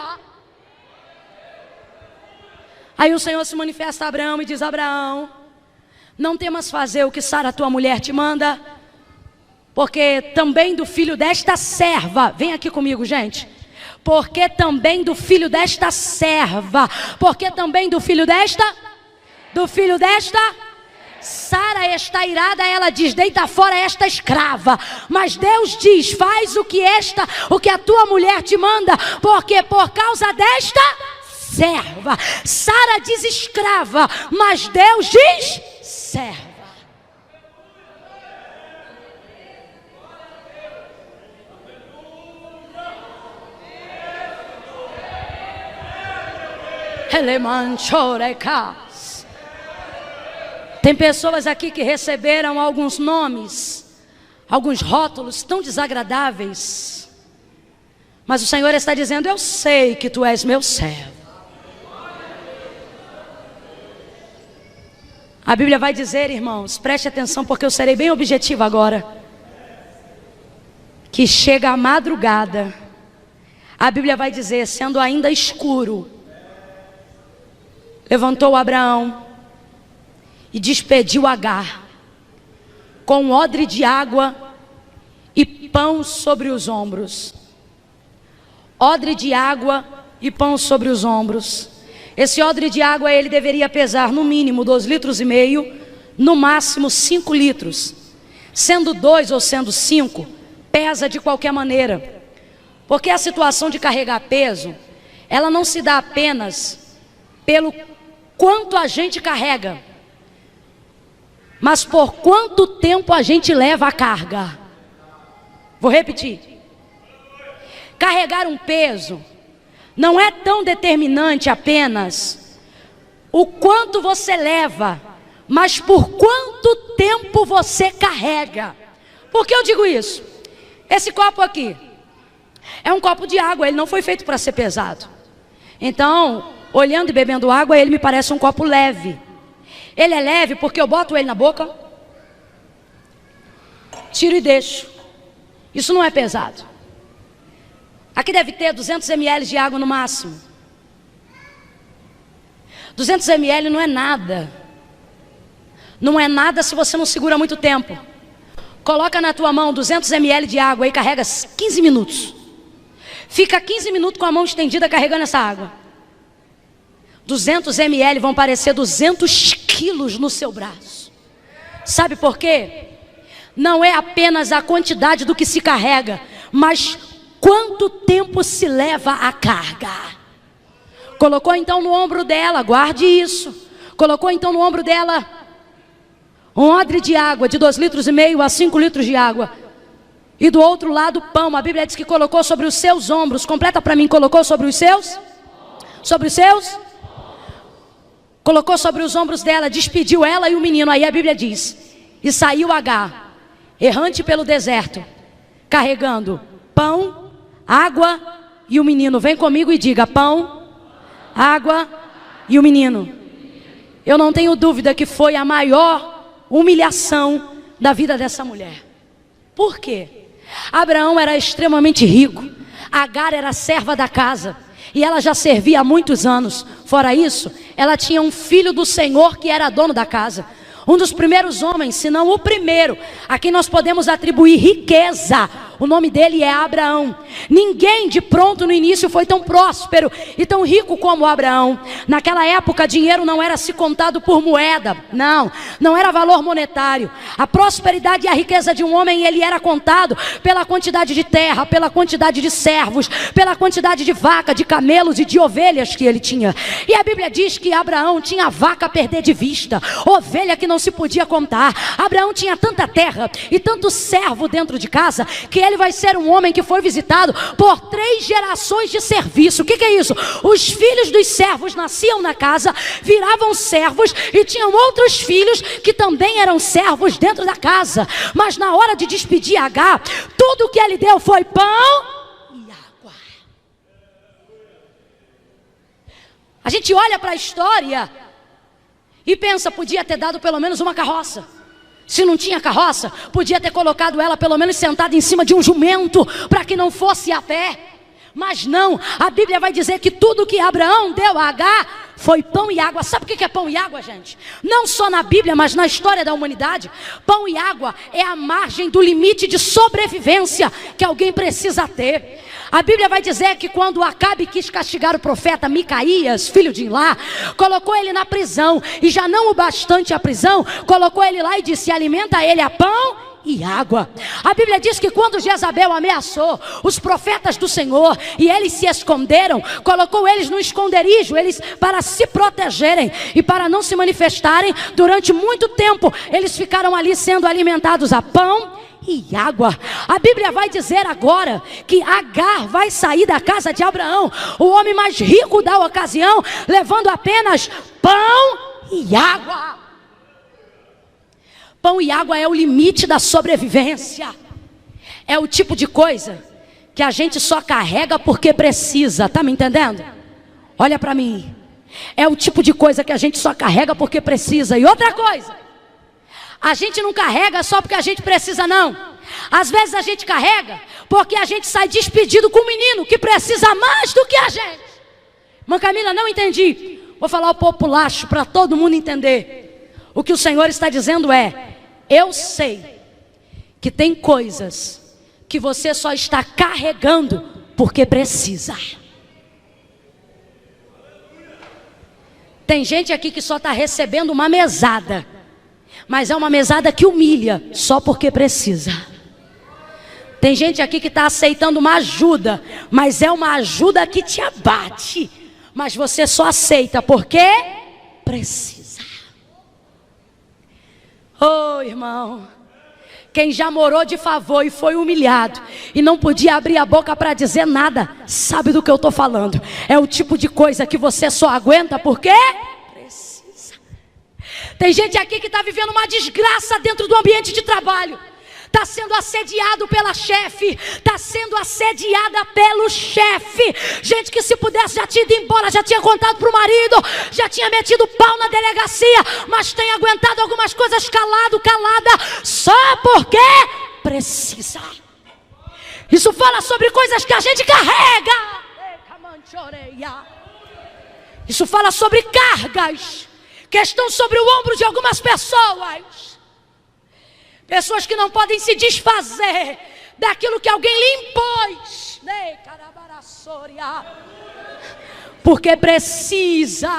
Aí o Senhor se manifesta a Abraão e diz, Abraão, não temas fazer o que Sara, tua mulher, te manda, porque também do filho desta serva, vem aqui comigo, gente, porque também do filho desta serva, porque também do filho desta, Sara está irada, ela diz, deita fora esta escrava, mas Deus diz, faz o que a tua mulher te manda, porque por causa desta serva, Sara diz escrava, mas Deus diz serva. Tem pessoas aqui que receberam alguns nomes, alguns rótulos tão desagradáveis, mas o Senhor está dizendo, eu sei que tu és meu servo. A Bíblia vai dizer, irmãos, preste atenção porque eu serei bem objetivo agora, que chega a madrugada, a Bíblia vai dizer, sendo ainda escuro, levantou Abraão e despediu Agar com um odre de água e pão sobre os ombros. Odre de água e pão sobre os ombros. Esse odre de água ele deveria pesar no mínimo 2,5 litros, no máximo 5 litros. Sendo 2 ou sendo 5, pesa de qualquer maneira. Porque a situação de carregar peso, ela não se dá apenas pelo quanto a gente carrega, mas por quanto tempo a gente leva a carga. Vou repetir. Carregar um peso não é tão determinante apenas o quanto você leva, mas por quanto tempo você carrega. Por que eu digo isso? Esse copo aqui é um copo de água, ele não foi feito para ser pesado. Então, olhando e bebendo água, ele me parece um copo leve. Ele é leve porque eu boto ele na boca, tiro e deixo. Isso não é pesado. Aqui deve ter 200 ml de água no máximo. 200 ml não é nada. Não é nada se você não segura muito tempo. Coloca na tua mão 200 ml de água e carrega 15 minutos. Fica 15 minutos com a mão estendida carregando essa água. 200 ml vão parecer 200 quilos no seu braço. Sabe por quê? Não é apenas a quantidade do que se carrega, mas quanto tempo se leva a carga. Colocou então no ombro dela, guarde isso. Colocou então no ombro dela um odre de água de 2,5 litros a 5 litros de água. E do outro lado pão. A Bíblia diz que colocou sobre os seus ombros. Completa para mim, colocou sobre os seus? Sobre os seus? Colocou sobre os ombros dela, despediu ela e o menino. Aí a Bíblia diz, e saiu Agar, errante pelo deserto, carregando pão, água e o menino. Vem comigo e diga, pão, água e o menino. Eu não tenho dúvida que foi a maior humilhação da vida dessa mulher. Por quê? Abraão era extremamente rico, Agar era serva da casa, e ela já servia há muitos anos. Fora isso, ela tinha um filho do Senhor que era dono da casa. Um dos primeiros homens, se não o primeiro, a quem nós podemos atribuir riqueza. O nome dele é Abraão. Ninguém de pronto no início foi tão próspero e tão rico como Abraão. Naquela época, dinheiro não era se contado por moeda. Não era valor monetário. A prosperidade e a riqueza de um homem, ele era contado pela quantidade de terra, pela quantidade de servos, pela quantidade de vaca, de camelos e de ovelhas que ele tinha. E a Bíblia diz que Abraão tinha vaca a perder de vista, ovelha que não se podia contar. Abraão tinha tanta terra e tanto servo dentro de casa que ele ele vai ser um homem que foi visitado por 3 gerações de serviço. O que é isso? Os filhos dos servos nasciam na casa, viravam servos e tinham outros filhos que também eram servos dentro da casa. Mas na hora de despedir Agar, tudo que ele deu foi pão e água. A gente olha para a história e pensa, podia ter dado pelo menos uma carroça. Se não tinha carroça, podia ter colocado ela pelo menos sentada em cima de um jumento, para que não fosse a pé. Mas não, a Bíblia vai dizer que tudo que Abraão deu a Agar foi pão e água. Sabe o que é pão e água, gente? Não só na Bíblia, mas na história da humanidade. Pão e água é a margem do limite de sobrevivência que alguém precisa ter. A Bíblia vai dizer que quando Acabe quis castigar o profeta Micaías, filho de Imlá, colocou ele na prisão, e já não o bastante a prisão, colocou ele lá e disse: alimenta ele a pão e água. A Bíblia diz que quando Jezabel ameaçou os profetas do Senhor e eles se esconderam, colocou eles no esconderijo, eles para se protegerem e para não se manifestarem. Durante muito tempo eles ficaram ali sendo alimentados a pão e água. A Bíblia vai dizer agora que Agar vai sair da casa de Abraão, o homem mais rico da ocasião, levando apenas pão e água. Pão e água é o limite da sobrevivência. É o tipo de coisa que a gente só carrega porque precisa. Tá me entendendo? Olha para mim. É o tipo de coisa que a gente só carrega porque precisa. E outra coisa, a gente não carrega só porque a gente precisa, não. Às vezes a gente carrega porque a gente sai despedido com um menino que precisa mais do que a gente. Irmã Camila, não entendi. Vou falar o populacho para todo mundo entender. O que o Senhor está dizendo é: eu sei que tem coisas que você só está carregando porque precisa. Tem gente aqui que só está recebendo uma mesada, mas é uma mesada que humilha só porque precisa. Tem gente aqui que está aceitando uma ajuda, mas é uma ajuda que te abate, mas você só aceita porque precisa. Oh, irmão, quem já morou de favor e foi humilhado e não podia abrir a boca para dizer nada, sabe do que eu estou falando. É o tipo de coisa que você só aguenta porque precisa. Tem gente aqui que está vivendo uma desgraça dentro do ambiente de trabalho. Está sendo assediado pela chefe, está sendo assediada pelo chefe. Gente que se pudesse já tinha ido embora, já tinha contado para o marido, já tinha metido pau na delegacia, mas tem aguentado algumas coisas calada, só porque precisa. Isso fala sobre coisas que a gente carrega. Isso fala sobre cargas que estão sobre o ombro de algumas pessoas. Pessoas que não podem se desfazer daquilo que alguém lhe impôs. Porque precisa.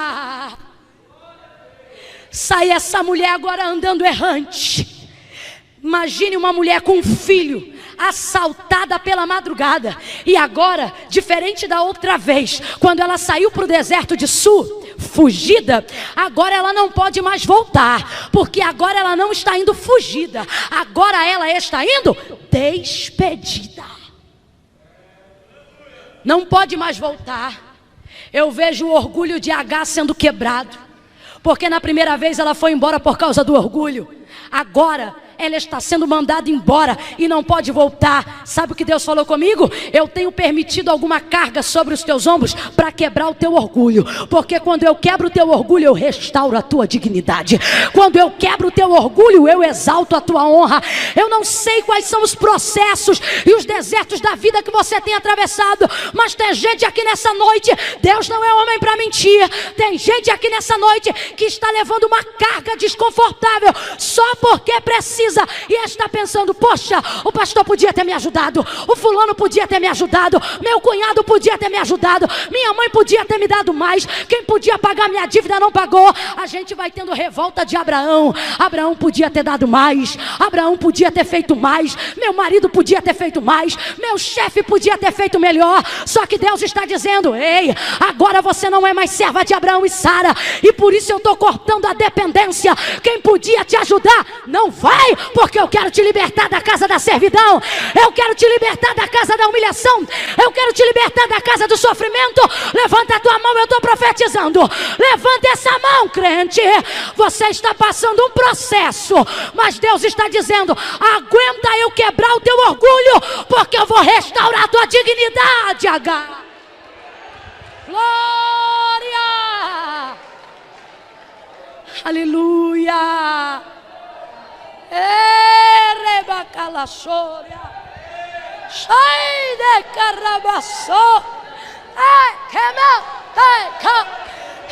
Sai essa mulher agora andando errante. Imagine uma mulher com um filho, assaltada pela madrugada. E agora, diferente da outra vez, quando ela saiu para o deserto de Sul, fugida, agora ela não pode mais voltar, porque agora ela não está indo fugida, agora ela está indo despedida. Não pode mais voltar. Eu vejo o orgulho de Agar sendo quebrado, porque na primeira vez ela foi embora por causa do orgulho. Agora ela está sendo mandada embora e não pode voltar. Sabe o que Deus falou comigo? Eu tenho permitido alguma carga sobre os teus ombros para quebrar o teu orgulho, porque quando eu quebro o teu orgulho, eu restauro a tua dignidade. Quando eu quebro o teu orgulho, eu exalto a tua honra. Eu não sei quais são os processos e os desertos da vida que você tem atravessado, mas tem gente aqui nessa noite, Deus não é homem para mentir, tem gente aqui nessa noite que está levando uma carga desconfortável só porque precisa. E está pensando: poxa, o pastor podia ter me ajudado, o fulano podia ter me ajudado, meu cunhado podia ter me ajudado, minha mãe podia ter me dado mais, quem podia pagar minha dívida não pagou. A gente vai tendo revolta de Abraão. Abraão podia ter dado mais, Abraão podia ter feito mais, meu marido podia ter feito mais, meu chefe podia ter feito melhor. Só que Deus está dizendo: ei, agora você não é mais serva de Abraão e Sara, e por isso eu estou cortando a dependência. Quem podia te ajudar não vai porque eu quero te libertar da casa da servidão. Eu quero te libertar da casa da humilhação. Eu quero te libertar da casa do sofrimento. Levanta a tua mão, eu estou profetizando. Levanta essa mão, crente. Você está passando um processo, mas Deus está dizendo: aguenta eu quebrar o teu orgulho, porque eu vou restaurar a tua dignidade, H. Glória! Aleluia! Erebacalaçoria! Sai de carabaçô! Ei, queima! Ei, ca!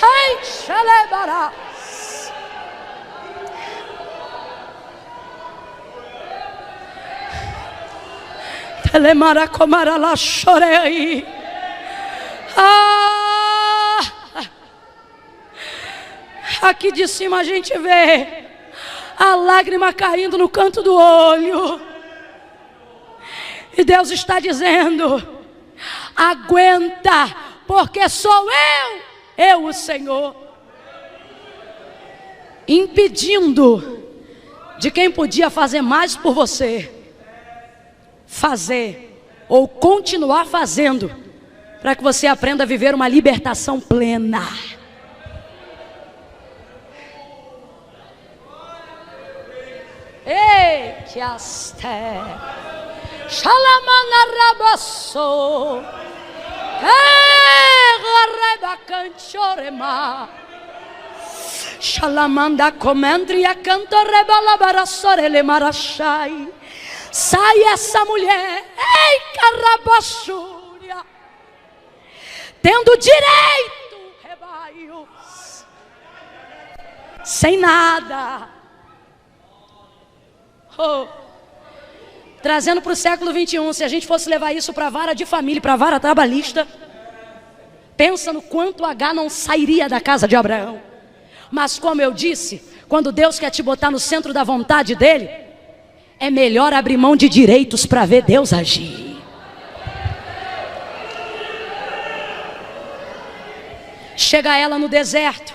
Ei, xelebará! Telemara comara lá chorei. Aqui de cima a gente vê a lágrima caindo no canto do olho. E Deus está dizendo: aguenta, porque sou eu o Senhor, impedindo de quem podia fazer mais por você, fazer ou continuar fazendo, para que você aprenda a viver uma libertação plena. Ei, que aste Shalamana rabasso Reba canchorema Shalamanda comendria canto rebalabarassore le marachai. Sai essa mulher, ei, carabassúria, tendo direito, rebaios, sem nada. Trazendo para o século 21, se a gente fosse levar isso para a vara de família, para a vara trabalhista, pensa no quanto H não sairia da casa de Abraão. Mas como eu disse, quando Deus quer te botar no centro da vontade dele, é melhor abrir mão de direitos para ver Deus agir. Chega ela no deserto,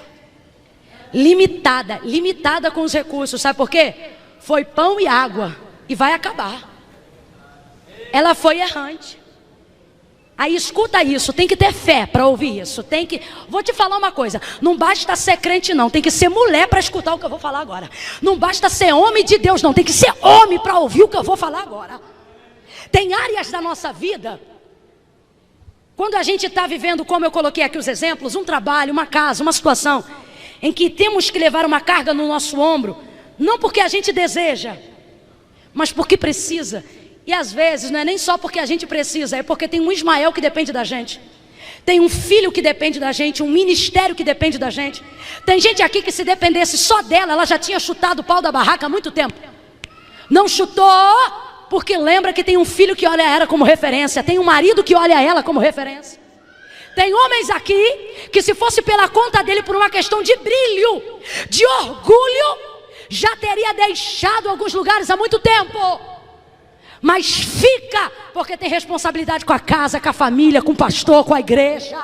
limitada com os recursos, sabe por quê? Foi pão e água, e vai acabar. Ela foi errante. Aí escuta isso, tem que ter fé para ouvir isso. Vou te falar uma coisa, não basta ser crente não, tem que ser mulher para escutar o que eu vou falar agora. Não basta ser homem de Deus não, tem que ser homem para ouvir o que eu vou falar agora. Tem áreas da nossa vida, quando a gente está vivendo, como eu coloquei aqui os exemplos, um trabalho, uma casa, uma situação, em que temos que levar uma carga no nosso ombro, não porque a gente deseja, mas porque precisa. E às vezes não é nem só porque a gente precisa, é porque tem um Ismael que depende da gente. Tem um filho que depende da gente, um ministério que depende da gente. Tem gente aqui que se dependesse só dela, ela já tinha chutado o pau da barraca há muito tempo. Não chutou porque lembra que tem um filho que olha ela como referência, tem um marido que olha ela como referência. Tem homens aqui que se fosse pela conta dele por uma questão de brilho, de orgulho, já teria deixado alguns lugares há muito tempo. Mas fica, porque tem responsabilidade com a casa, com a família, com o pastor, com a igreja.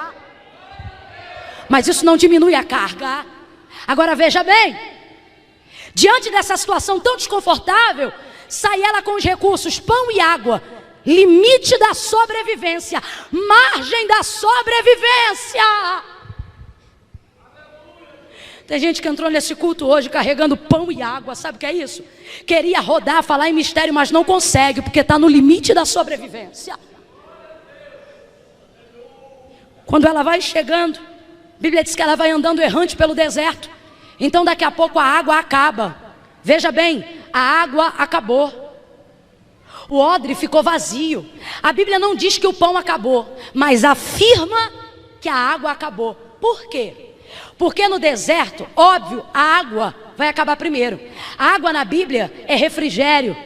Mas isso não diminui a carga. Agora veja bem, diante dessa situação tão desconfortável, sai ela com os recursos, pão e água, limite da sobrevivência, margem da sobrevivência. Tem gente que entrou nesse culto hoje carregando pão e água, sabe o que é isso? Queria rodar, falar em mistério, mas não consegue, porque está no limite da sobrevivência. Quando ela vai chegando, a Bíblia diz que ela vai andando errante pelo deserto. Então daqui a pouco a água acaba. Veja bem, a água acabou. O odre ficou vazio. A Bíblia não diz que o pão acabou, mas afirma que a água acabou. Por quê? Porque no deserto, óbvio, a água vai acabar primeiro. A água na Bíblia é refrigério.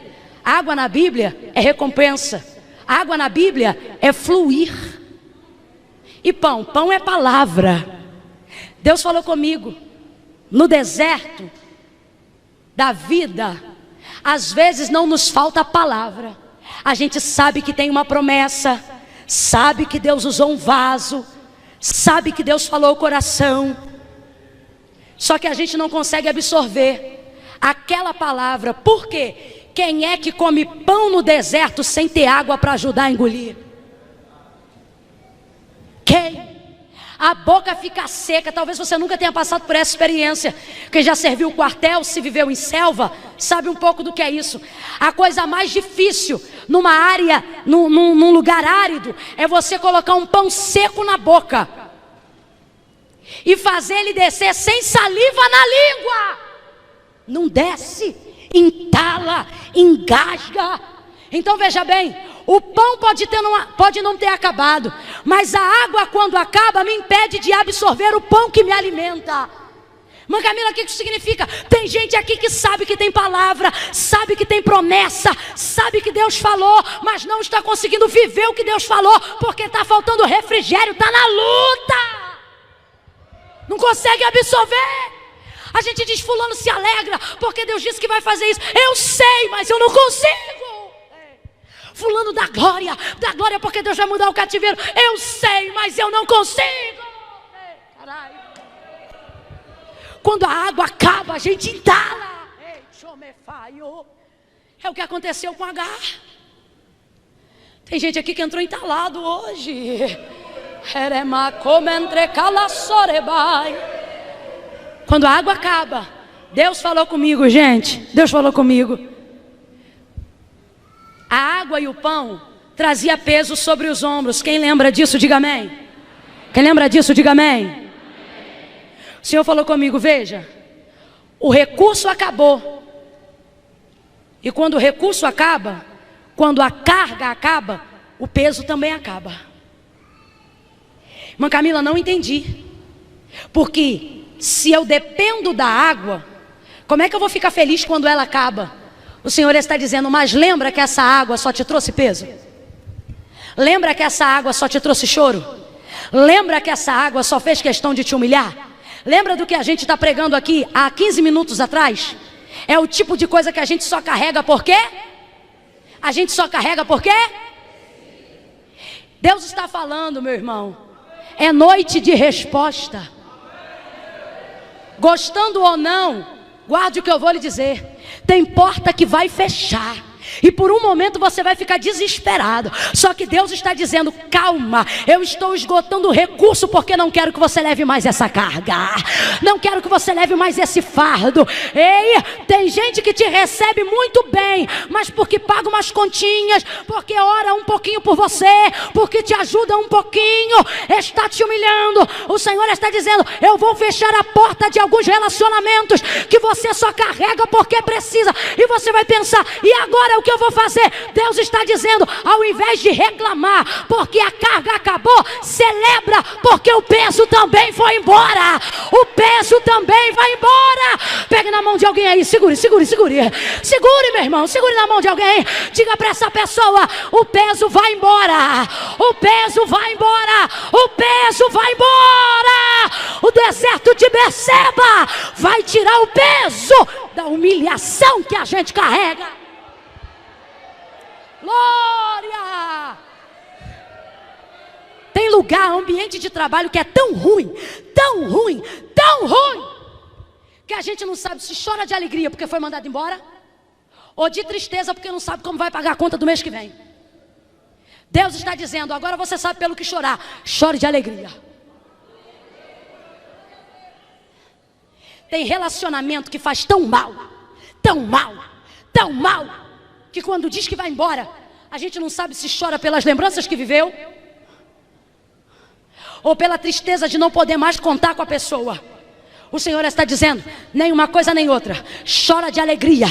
A água na Bíblia é recompensa. A água na Bíblia é fluir. E pão é palavra. Deus falou comigo, no deserto da vida, às vezes não nos falta a palavra. A gente sabe que tem uma promessa, sabe que Deus usou um vaso, sabe que Deus falou o coração, só que a gente não consegue absorver. aquela palavra. Por quê? Quem é que come pão no deserto sem ter água para ajudar a engolir? Quem? A boca fica seca. Talvez você nunca tenha passado por essa experiência. Quem já serviu o quartel, se viveu em selva, sabe um pouco do que é isso. A coisa mais difícil numa área, num lugar árido, é você colocar um pão seco na boca e fazer ele descer sem saliva na língua. Não desce, entala, engasga. Então veja bem, o pão pode não ter acabado, mas a água, quando acaba, me impede de absorver o pão que me alimenta. Mãe Camila, o que isso significa? Tem gente aqui que sabe que tem palavra, sabe que tem promessa, sabe que Deus falou, mas não está conseguindo viver o que Deus falou, porque está faltando refrigério, está na luta, não consegue absorver. A gente diz, fulano se alegra, porque Deus disse que vai fazer isso. Eu sei, mas eu não consigo. Fulano dá glória porque Deus vai mudar o cativeiro. Eu sei, mas eu não consigo. Caralho. Quando a água acaba, a gente entala. É o que aconteceu com Agar. Tem gente aqui que entrou entalado hoje. Quando a água acaba, Deus falou comigo, gente. Deus falou comigo. A água e o pão trazia peso sobre os ombros. Quem lembra disso, diga amém. Quem lembra disso, diga amém. O Senhor falou comigo, veja, o recurso acabou. E quando o recurso acaba, quando a carga acaba, o peso também acaba. Irmã Camila, não entendi. Porque se eu dependo da água, como é que eu vou ficar feliz quando ela acaba? O Senhor está dizendo, mas lembra que essa água só te trouxe peso? Lembra que essa água só te trouxe choro? Lembra que essa água só fez questão de te humilhar? Lembra do que a gente está pregando aqui há 15 minutos atrás? É o tipo de coisa que a gente só carrega por quê? A gente só carrega por quê? Deus está falando, meu irmão. É noite de resposta. Gostando ou não, guarde o que eu vou lhe dizer. Tem porta que vai fechar. E por um momento você vai ficar desesperado. Só que Deus está dizendo, calma, eu estou esgotando o recurso, porque não quero que você leve mais essa carga. Não quero que você leve mais esse fardo. Ei, tem gente que te recebe muito bem, mas porque paga umas continhas, porque ora um pouquinho por você, porque te ajuda um pouquinho, está te humilhando. O Senhor está dizendo, eu vou fechar a porta de alguns relacionamentos que você só carrega porque precisa. E você vai pensar, e agora o que eu vou fazer? Deus está dizendo, ao invés de reclamar porque a carga acabou, celebra porque o peso também foi embora. O peso também vai embora. Pegue na mão de alguém aí, segure, meu irmão, segure na mão de alguém. Diga para essa pessoa, o peso vai embora. O peso vai embora. O peso vai embora. O deserto de Beceba vai tirar o peso da humilhação que a gente carrega. Glória! Tem lugar, ambiente de trabalho que é tão ruim, que a gente não sabe se chora de alegria porque foi mandado embora, ou de tristeza porque não sabe como vai pagar a conta do mês que vem. Deus está dizendo, agora você sabe pelo que chorar, chore de alegria. Tem relacionamento que faz tão mal, que quando diz que vai embora, a gente não sabe se chora pelas lembranças que viveu, ou pela tristeza de não poder mais contar com a pessoa. O Senhor está dizendo, nem uma coisa nem outra, chora de alegria.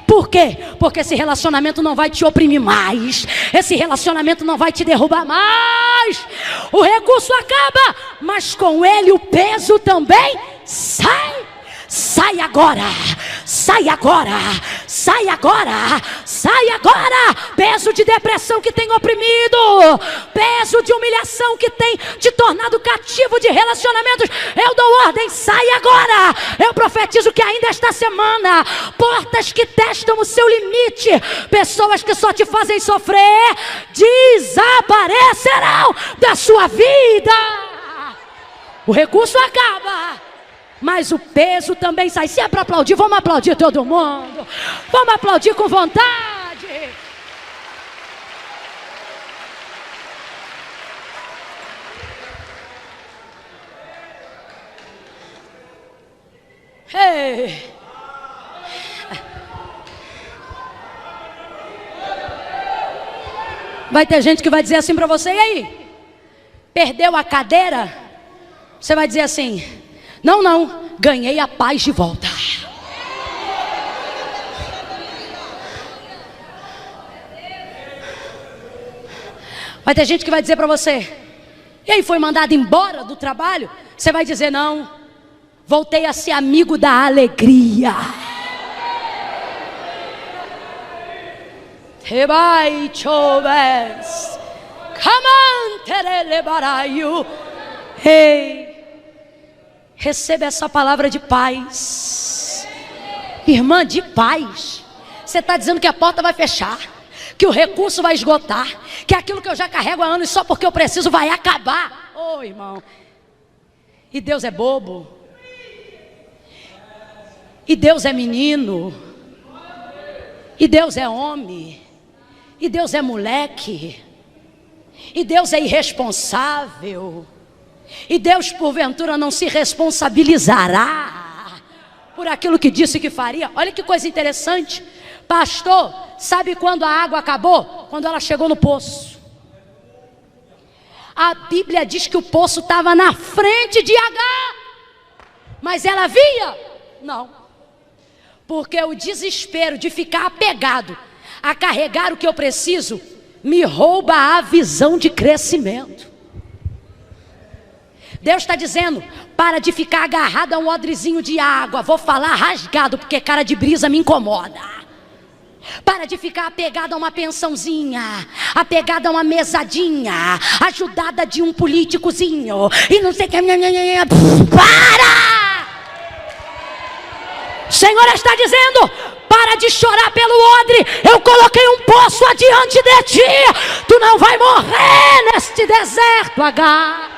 Por quê? Porque esse relacionamento não vai te oprimir mais, esse relacionamento não vai te derrubar mais. O recurso acaba, mas com ele o peso também sai. Sai agora, sai agora, sai agora, sai agora. Peso de depressão que tem oprimido, peso de humilhação que tem te tornado cativo de relacionamentos, eu dou ordem, sai agora. Eu profetizo que ainda esta semana, portas que testam o seu limite, pessoas que só te fazem sofrer, desaparecerão da sua vida. O recurso acaba, mas o peso também sai. Se é para aplaudir, vamos aplaudir todo mundo. Vamos aplaudir com vontade. Ei. Vai ter gente que vai dizer assim para você: e aí? Perdeu a cadeira? Você vai dizer assim: não, ganhei a paz de volta. Vai ter gente que vai dizer para você: e aí, foi mandado embora do trabalho? Você vai dizer: não, voltei a ser amigo da alegria. Rebai choves, camantere baraio. Ei, receba essa palavra de paz, irmã, de paz. Você está dizendo que a porta vai fechar, que o recurso vai esgotar, que aquilo que eu já carrego há anos só porque eu preciso vai acabar. Ô, irmão, e Deus é bobo, e Deus é menino, e Deus é homem, e Deus é moleque, e Deus é irresponsável, e Deus porventura não se responsabilizará por aquilo que disse que faria. Olha que coisa interessante. Pastor, sabe quando a água acabou? Quando ela chegou no poço. A Bíblia diz que o poço estava na frente de Agar, mas ela via? Não, porque o desespero de ficar apegado a carregar o que eu preciso me rouba a visão de crescimento. Deus está dizendo: para de ficar agarrado a um odrezinho de água. Vou falar rasgado porque cara de brisa me incomoda. Para de ficar apegado a uma pensãozinha, apegado a uma mesadinha, ajudada de um políticozinho e não sei o que. Para! O Senhor está dizendo: para de chorar pelo odre. Eu coloquei um poço adiante de ti. Tu não vai morrer neste deserto, Agar.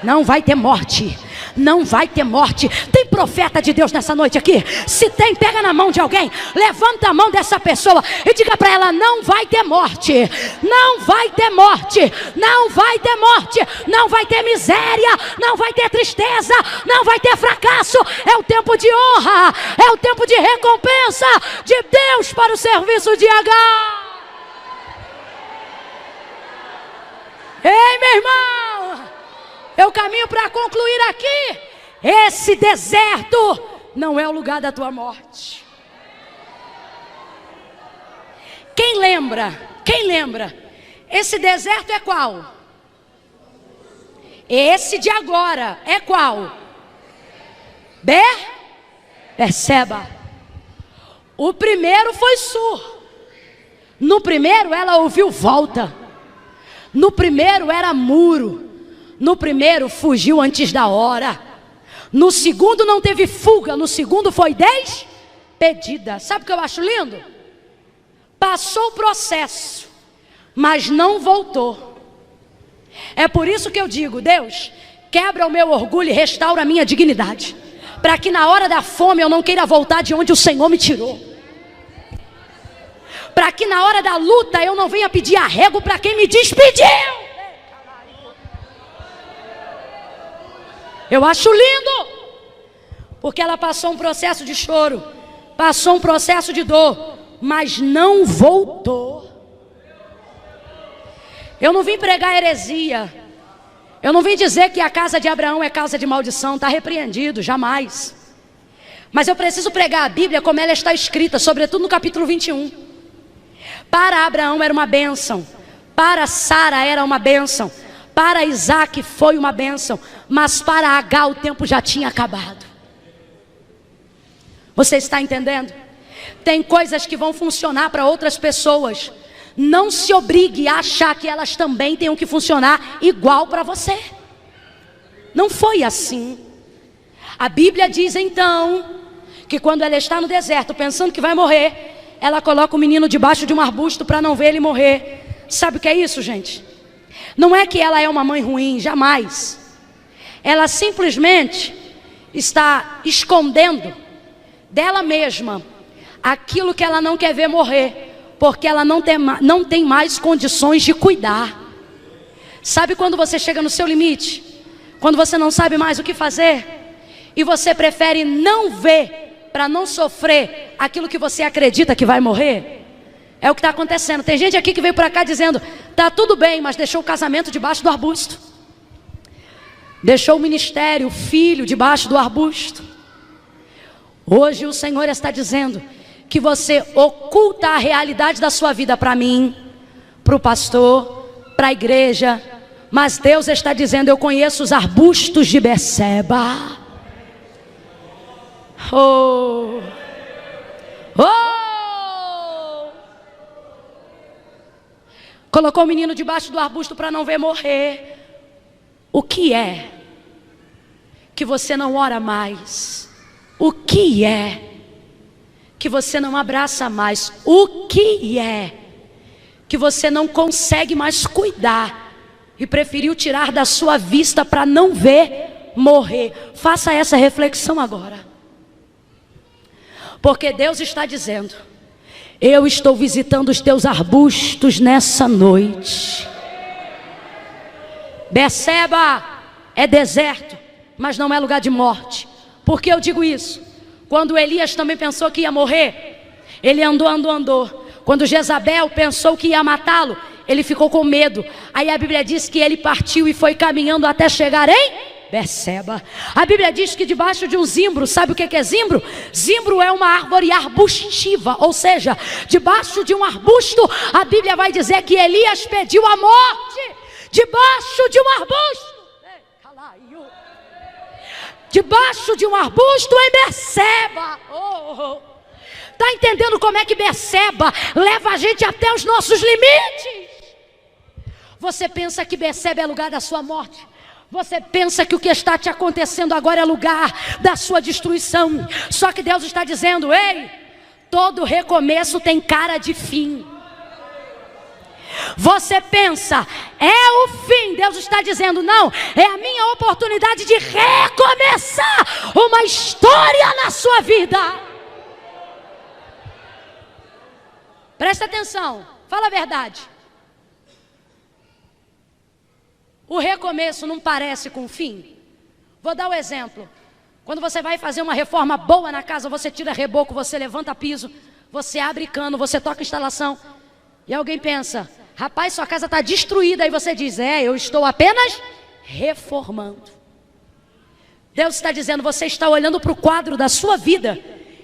Não vai ter morte. Não vai ter morte. Tem profeta de Deus nessa noite aqui? Se tem, pega na mão de alguém, levanta a mão dessa pessoa e diga para ela: não vai ter morte. Não vai ter morte. Não vai ter morte. Não vai ter miséria. Não vai ter tristeza. Não vai ter fracasso. É o tempo de honra. É o tempo de recompensa de Deus para o serviço de Agar. Ei, meu irmão, eu caminho para concluir aqui. Esse deserto não é o lugar da tua morte. Quem lembra? Quem lembra? Esse deserto é qual? Esse de agora é qual? Berseba. O primeiro foi Sur. No primeiro ela ouviu volta. No primeiro era muro. No primeiro fugiu antes da hora. No segundo não teve fuga. No segundo foi despedida. Sabe o que eu acho lindo? Passou o processo, mas não voltou. É por isso que eu digo: Deus, quebra o meu orgulho e restaura a minha dignidade, para que na hora da fome eu não queira voltar de onde o Senhor me tirou, para que na hora da luta eu não venha pedir arrego para quem me despediu. Eu acho lindo, porque ela passou um processo de choro, passou um processo de dor, mas não voltou. Eu não vim pregar heresia, eu não vim dizer que a casa de Abraão é casa de maldição, está repreendido, jamais. Mas eu preciso pregar a Bíblia como ela está escrita, sobretudo no capítulo 21. Para Abraão era uma bênção, para Sara era uma bênção, para Isaac foi uma bênção, mas para Agar o tempo já tinha acabado. Você está entendendo? Tem coisas que vão funcionar para outras pessoas. Não se obrigue a achar que elas também tenham que funcionar igual para você. Não foi assim. A Bíblia diz então que quando ela está no deserto pensando que vai morrer, ela coloca o menino debaixo de um arbusto para não ver ele morrer. Sabe o que é isso, gente? Não é que ela é uma mãe ruim, jamais. ela simplesmente está escondendo dela mesma aquilo que ela não quer ver morrer, porque ela não tem mais condições de cuidar. Sabe quando você chega no seu limite? Quando você não sabe mais o que fazer e você prefere não ver para não sofrer aquilo que você acredita que vai morrer? É o que está acontecendo. Tem gente aqui que veio para cá dizendo: tá tudo bem, mas deixou o casamento debaixo do arbusto, deixou o ministério, o filho debaixo do arbusto. Hoje o Senhor está dizendo que você oculta a realidade da sua vida para mim, para o pastor, para a igreja. Mas Deus está dizendo: eu conheço os arbustos de Beceba. Oh, oh. Colocou o menino debaixo do arbusto para não ver morrer. O que é que você não ora mais? O que é que você não abraça mais? O que é que você não consegue mais cuidar e preferiu tirar da sua vista para não ver morrer? Faça essa reflexão agora. Porque Deus está dizendo: eu estou visitando os teus arbustos nessa noite. Beceba é deserto, mas não é lugar de morte. Por que eu digo isso? Quando Elias também pensou que ia morrer, ele andou. Quando Jezabel pensou que ia matá-lo, ele ficou com medo. Aí a Bíblia diz que ele partiu e foi caminhando até chegar em Beceba. A Bíblia diz que debaixo de um zimbro, sabe o que é zimbro? Zimbro é uma árvore arbustiva, ou seja, debaixo de um arbusto, a Bíblia vai dizer que Elias pediu a morte. Debaixo de um arbusto. Debaixo de um arbusto em Beceba. Está entendendo como é que Beceba leva a gente até os nossos limites? Você pensa que Beceba é lugar da sua morte? Você pensa que o que está te acontecendo agora é lugar da sua destruição? Só que Deus está dizendo: ei, todo recomeço tem cara de fim. Você pensa, é o fim. Deus está dizendo: não, é a minha oportunidade de recomeçar uma história na sua vida. Presta atenção, fala a verdade. O recomeço não parece com o fim? Vou dar um exemplo. Quando você vai fazer uma reforma boa na casa, você tira reboco, você levanta piso, você abre cano, você toca instalação, e alguém pensa: rapaz, sua casa está destruída. Aí você diz: eu estou apenas reformando. Deus está dizendo: você está olhando para o quadro da sua vida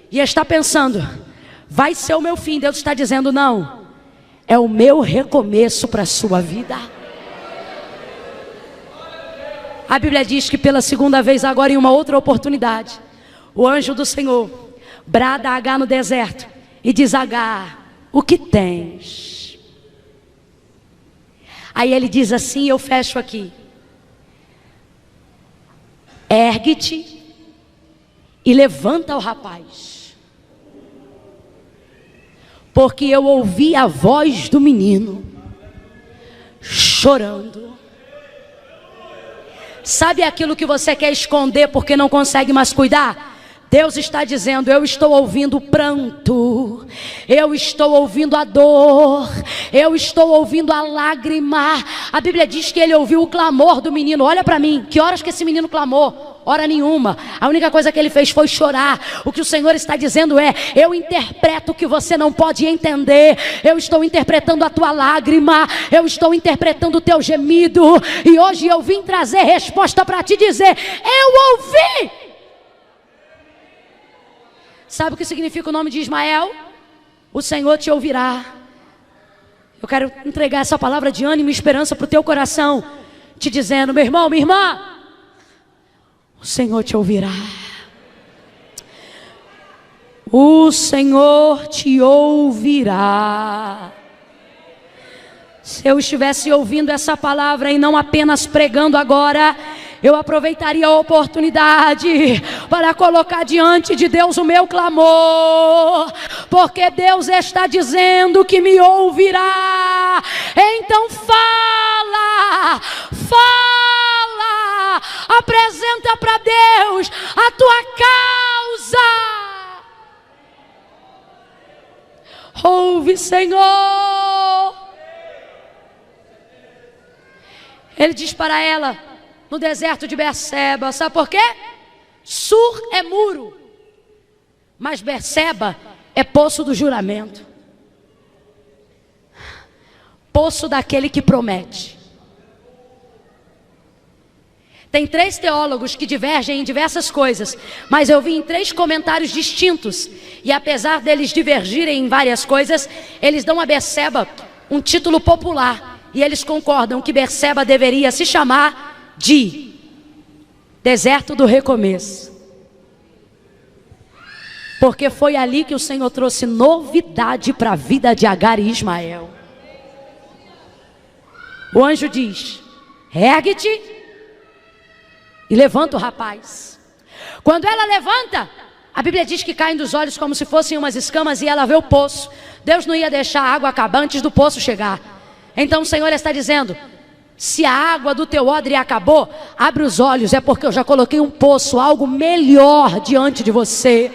e está pensando: vai ser o meu fim. Deus está dizendo: não, é o meu recomeço para a sua vida. A Bíblia diz que pela segunda vez agora, em uma outra oportunidade, o anjo do Senhor brada a Agar no deserto e diz: Agar, o que tens? Aí ele diz assim, eu fecho aqui: ergue-te e levanta o rapaz, porque eu ouvi a voz do menino chorando. Sabe aquilo que você quer esconder porque não consegue mais cuidar? Deus está dizendo: eu estou ouvindo o pranto, eu estou ouvindo a dor, eu estou ouvindo a lágrima. A Bíblia diz que ele ouviu o clamor do menino. Olha para mim, que horas que esse menino clamou? Hora nenhuma. A única coisa que ele fez foi chorar. O que o Senhor está dizendo é: eu interpreto o que você não pode entender. Eu estou interpretando a tua lágrima, eu estou interpretando o teu gemido, e hoje eu vim trazer resposta para te dizer: eu ouvi. Sabe o que significa o nome de Ismael? O Senhor te ouvirá. Eu quero entregar essa palavra de ânimo e esperança para o teu coração, te dizendo: meu irmão, minha irmã, o Senhor te ouvirá. O Senhor te ouvirá. Se eu estivesse ouvindo essa palavra e não apenas pregando agora, eu aproveitaria a oportunidade para colocar diante de Deus o meu clamor, porque Deus está dizendo que me ouvirá. Então fala, Apresenta para Deus a tua causa. Ouve, Senhor. Ele diz para ela no deserto de Berseba, sabe por quê? Sur é muro, mas Berseba é poço do juramento, poço daquele que promete. Tem 3 teólogos que divergem em diversas coisas, mas eu vi em 3 comentários distintos, e apesar deles divergirem em várias coisas, eles dão a Berseba um título popular, e eles concordam que Berseba deveria se chamar de Deserto do Recomeço, porque foi ali que o Senhor trouxe novidade para a vida de Agar e Ismael. O anjo diz: ergue-te e levanta o rapaz. Quando ela levanta, a Bíblia diz que caem dos olhos como se fossem umas escamas, e ela vê o poço. Deus não ia deixar a água acabar antes do poço chegar. Então o Senhor está dizendo: se a água do teu odre acabou, abre os olhos, é porque eu já coloquei um poço, algo melhor diante de você.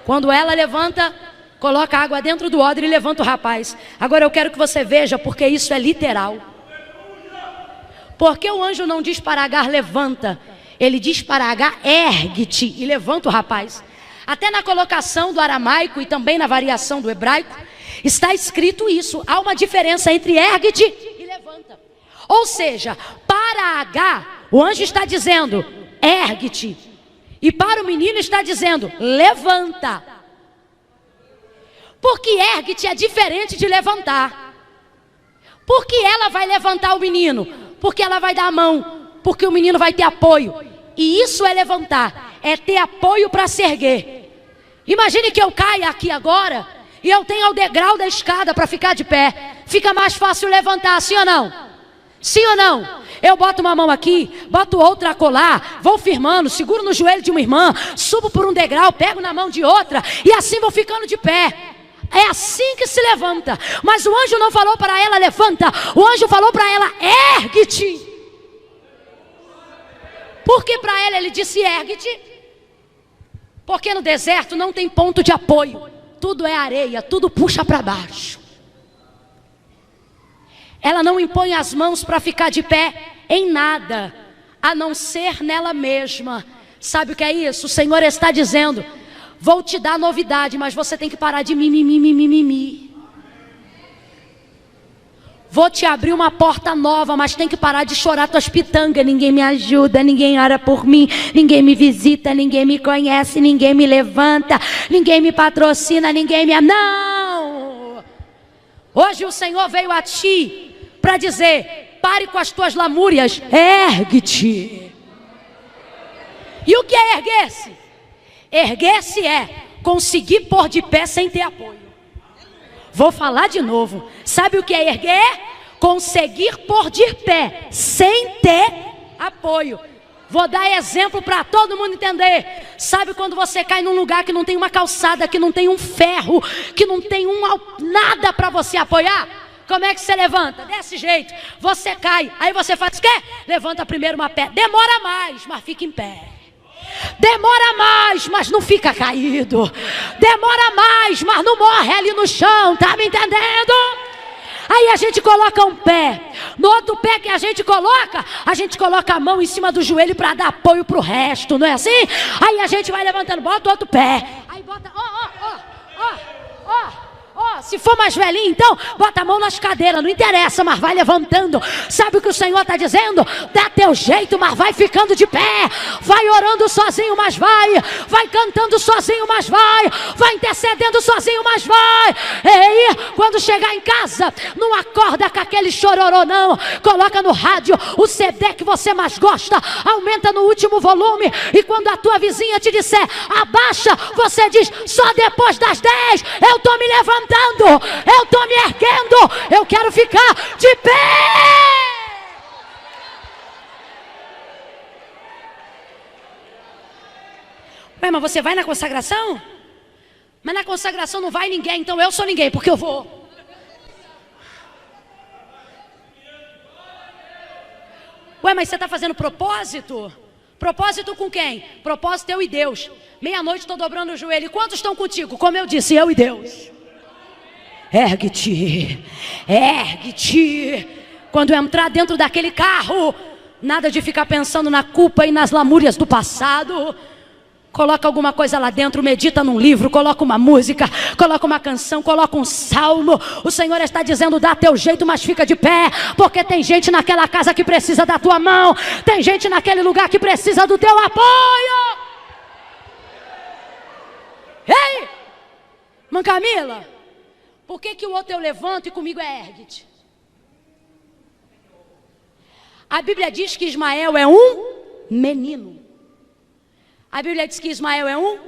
Quando ela levanta, coloca a água dentro do odre e levanta o rapaz. Agora eu quero que você veja, porque isso é literal. Porque o anjo não diz para Agar levanta, ele diz para Agar ergue-te e levanta o rapaz. Até na colocação do aramaico e também na variação do hebraico, está escrito isso. Há uma diferença entre ergue-te e levanta. Ou seja, para Agar, o anjo está dizendo ergue-te, e para o menino está dizendo levanta. Porque ergue-te é diferente de levantar. Por que ela vai levantar o menino? Porque ela vai dar a mão, porque o menino vai ter apoio. E isso é levantar, é ter apoio para se erguer. Imagine que eu caia aqui agora e eu tenho o degrau da escada para ficar de pé. Fica mais fácil levantar, sim ou não? Sim ou não? Eu boto uma mão aqui, boto outra a colar, vou firmando, seguro no joelho de uma irmã, subo por um degrau, pego na mão de outra, e assim vou ficando de pé. É assim que se levanta. Mas o anjo não falou para ela levanta, o anjo falou para ela ergue-te. Por que para ela ele disse ergue-te? Porque no deserto não tem ponto de apoio, tudo é areia, tudo puxa para baixo. Ela não impõe as mãos para ficar de pé em nada, a não ser nela mesma. Sabe o que é isso? O Senhor está dizendo: vou te dar novidade, mas você tem que parar de mimimi. Vou te abrir uma porta nova, mas tem que parar de chorar tuas pitangas. Ninguém me ajuda, ninguém ora por mim, ninguém me visita, ninguém me conhece, ninguém me levanta, ninguém me patrocina, ninguém me... Não! Hoje o Senhor veio a ti para dizer: pare com as tuas lamúrias, ergue-te. E o que é erguer-se? Erguer-se é conseguir pôr de pé sem ter apoio. Vou falar de novo. Sabe o que é erguer? Conseguir pôr de pé sem ter apoio. Vou dar exemplo para todo mundo entender. Sabe quando você cai num lugar que não tem uma calçada, que não tem um ferro, que não tem nada para você apoiar? Como é que você levanta? Desse jeito. Você cai, aí você faz o quê? Levanta primeiro uma perna. Demora mais, mas fica em pé. Demora mais, mas não fica caído. Demora mais, mas não morre ali no chão. Tá me entendendo? Aí a gente coloca um pé. No outro pé que a gente coloca a mão em cima do joelho para dar apoio pro resto, não é assim? Aí a gente vai levantando, bota o outro pé. Aí bota, se for mais velhinho, então, bota a mão nas cadeiras, não interessa, mas vai levantando. Sabe o que o Senhor está dizendo? Dá teu jeito, mas vai ficando de pé. Vai orando sozinho, mas vai cantando sozinho, mas vai intercedendo sozinho, mas vai. Ei, quando chegar em casa, não acorda com aquele chororô, não. Coloca no rádio o CD que você mais gosta, aumenta no último volume, e quando a tua vizinha te disser abaixa, você diz: só depois das 10 eu estou me levantando, eu estou me erguendo, eu quero ficar de pé. Ué, mas você vai na consagração? Mas na consagração não vai ninguém, então eu sou ninguém, porque eu vou. Ué, Ué, mas você está fazendo propósito? Propósito com quem? Propósito eu e Deus. Meia-noite estou dobrando o joelho. E quantos estão contigo? Como eu disse, eu e Deus. Ergue-te, ergue-te. Quando eu entrar dentro daquele carro, nada de ficar pensando na culpa e nas lamúrias do passado. Coloca alguma coisa lá dentro, medita num livro, coloca uma música, coloca uma canção, coloca um salmo. O Senhor está dizendo, dá teu jeito, mas fica de pé. Porque tem gente naquela casa que precisa da tua mão. Tem gente naquele lugar que precisa do teu apoio. Ei, Mãe Camila, por que o outro eu levanto e comigo é ergue-te? A Bíblia diz que Ismael é um menino. A Bíblia diz que Ismael é um.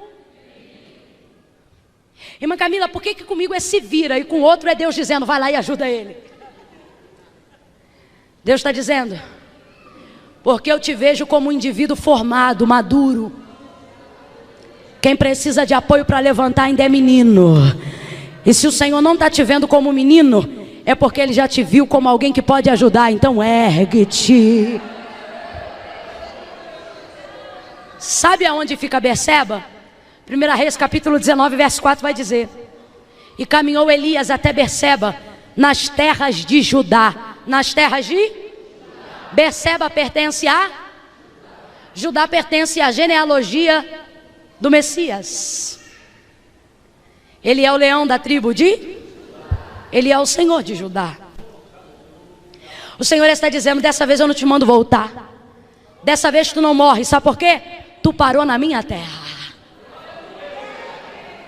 Irmã Camila, por que comigo é se vira e com o outro é Deus dizendo, vai lá e ajuda ele? Deus está dizendo, porque eu te vejo como um indivíduo formado, maduro. Quem precisa de apoio para levantar ainda é menino. E se o Senhor não está te vendo como menino, é porque Ele já te viu como alguém que pode ajudar. Então ergue-te. Sabe aonde fica Berseba? 1 Reis capítulo 19, verso 4 vai dizer: e caminhou Elias até Berseba, nas terras de Judá. Nas terras de? Berseba pertence a? Judá pertence à genealogia do Messias. Ele é o leão da tribo de? Ele é o Senhor de Judá. O Senhor está dizendo, dessa vez eu não te mando voltar. Dessa vez tu não morre, sabe por quê? Tu parou na minha terra.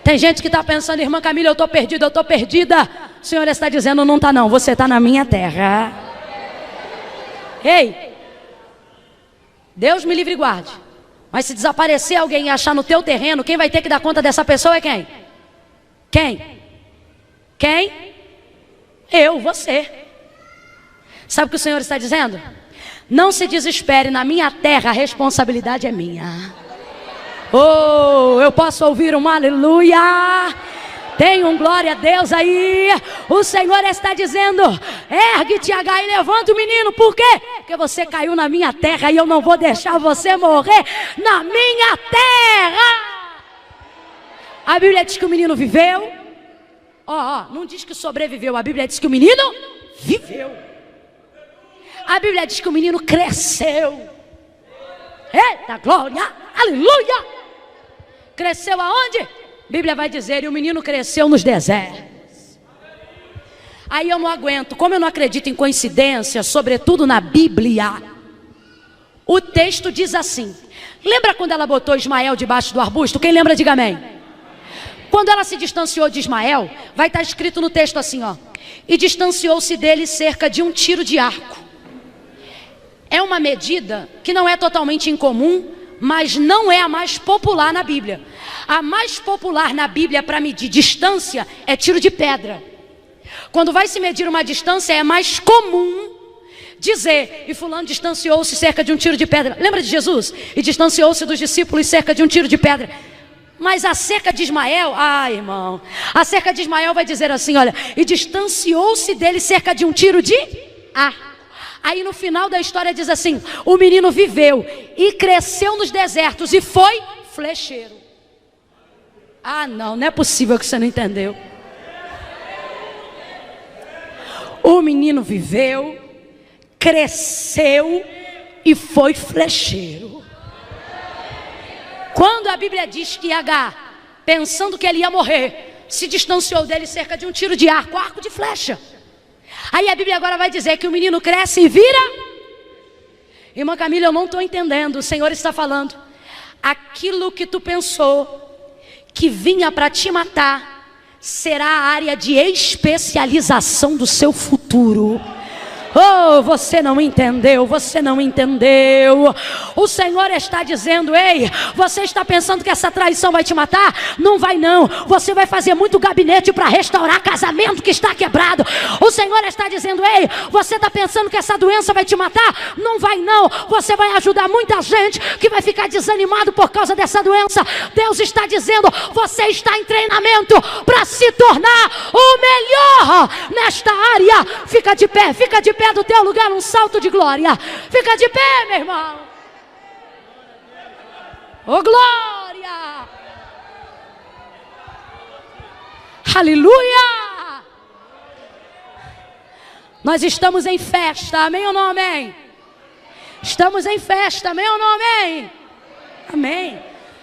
Tem gente que está pensando, irmã Camila, eu estou perdida, eu estou perdida. O Senhor está dizendo, não está não, você está na minha terra. Ei, Deus me livre e guarde. Mas se desaparecer alguém e achar no teu terreno, quem vai ter que dar conta dessa pessoa é quem? Quem? Quem? Eu, você. Sabe o que o Senhor está dizendo? Não se desespere, na minha terra a responsabilidade é minha. Oh, eu posso ouvir um aleluia. Tem um glória a Deus aí. O Senhor está dizendo, ergue-te, H, e levanta o menino. Por quê? Porque você caiu na minha terra e eu não vou deixar você morrer na minha terra. A Bíblia diz que o menino viveu. Não diz que sobreviveu. A Bíblia diz que o menino viveu. A Bíblia diz que o menino cresceu. Eita glória, aleluia. Cresceu aonde? A Bíblia vai dizer, e o menino cresceu nos desertos. Aí eu não aguento, como eu não acredito em coincidência, sobretudo na Bíblia, o texto diz assim. Lembra quando ela botou Ismael debaixo do arbusto? Quem lembra, diga amém. Quando ela se distanciou de Ismael, vai estar escrito no texto assim, ó. E distanciou-se dele cerca de 1 tiro de arco. É uma medida que não é totalmente incomum, mas não é a mais popular na Bíblia. A mais popular na Bíblia para medir distância é tiro de pedra. Quando vai se medir uma distância, é mais comum dizer, e fulano distanciou-se cerca de 1 tiro de pedra. Lembra de Jesus? E distanciou-se dos discípulos cerca de 1 tiro de pedra. Mas acerca de Ismael, irmão, acerca de Ismael vai dizer assim, olha, e distanciou-se dele cerca de 1 tiro de arco. Aí no final da história diz assim, o menino viveu e cresceu nos desertos e foi flecheiro. Não é possível que você não entendeu. O menino viveu, cresceu e foi flecheiro. Quando a Bíblia diz que H, pensando que ele ia morrer, se distanciou dele cerca de 1 tiro de arco, arco de flecha. Aí a Bíblia agora vai dizer que o menino cresce e vira. Irmã Camila, eu não estou entendendo. O Senhor está falando. Aquilo que tu pensou que vinha para te matar será a área de especialização do seu futuro. Você não entendeu, você não entendeu. O Senhor está dizendo, ei, você está pensando que essa traição vai te matar? Não vai não, você vai fazer muito gabinete para restaurar casamento que está quebrado. O Senhor está dizendo, ei, você está pensando que essa doença vai te matar? Não vai não, você vai ajudar muita gente que vai ficar desanimado por causa dessa doença. Deus está dizendo, você está em treinamento para se tornar o melhor nesta área. Fica de pé pé do teu lugar num salto de glória. Fica de pé, meu irmão. Oh, glória! Aleluia! Nós estamos em festa, amém ou não amém? Estamos em festa, amém ou não amém? Amém.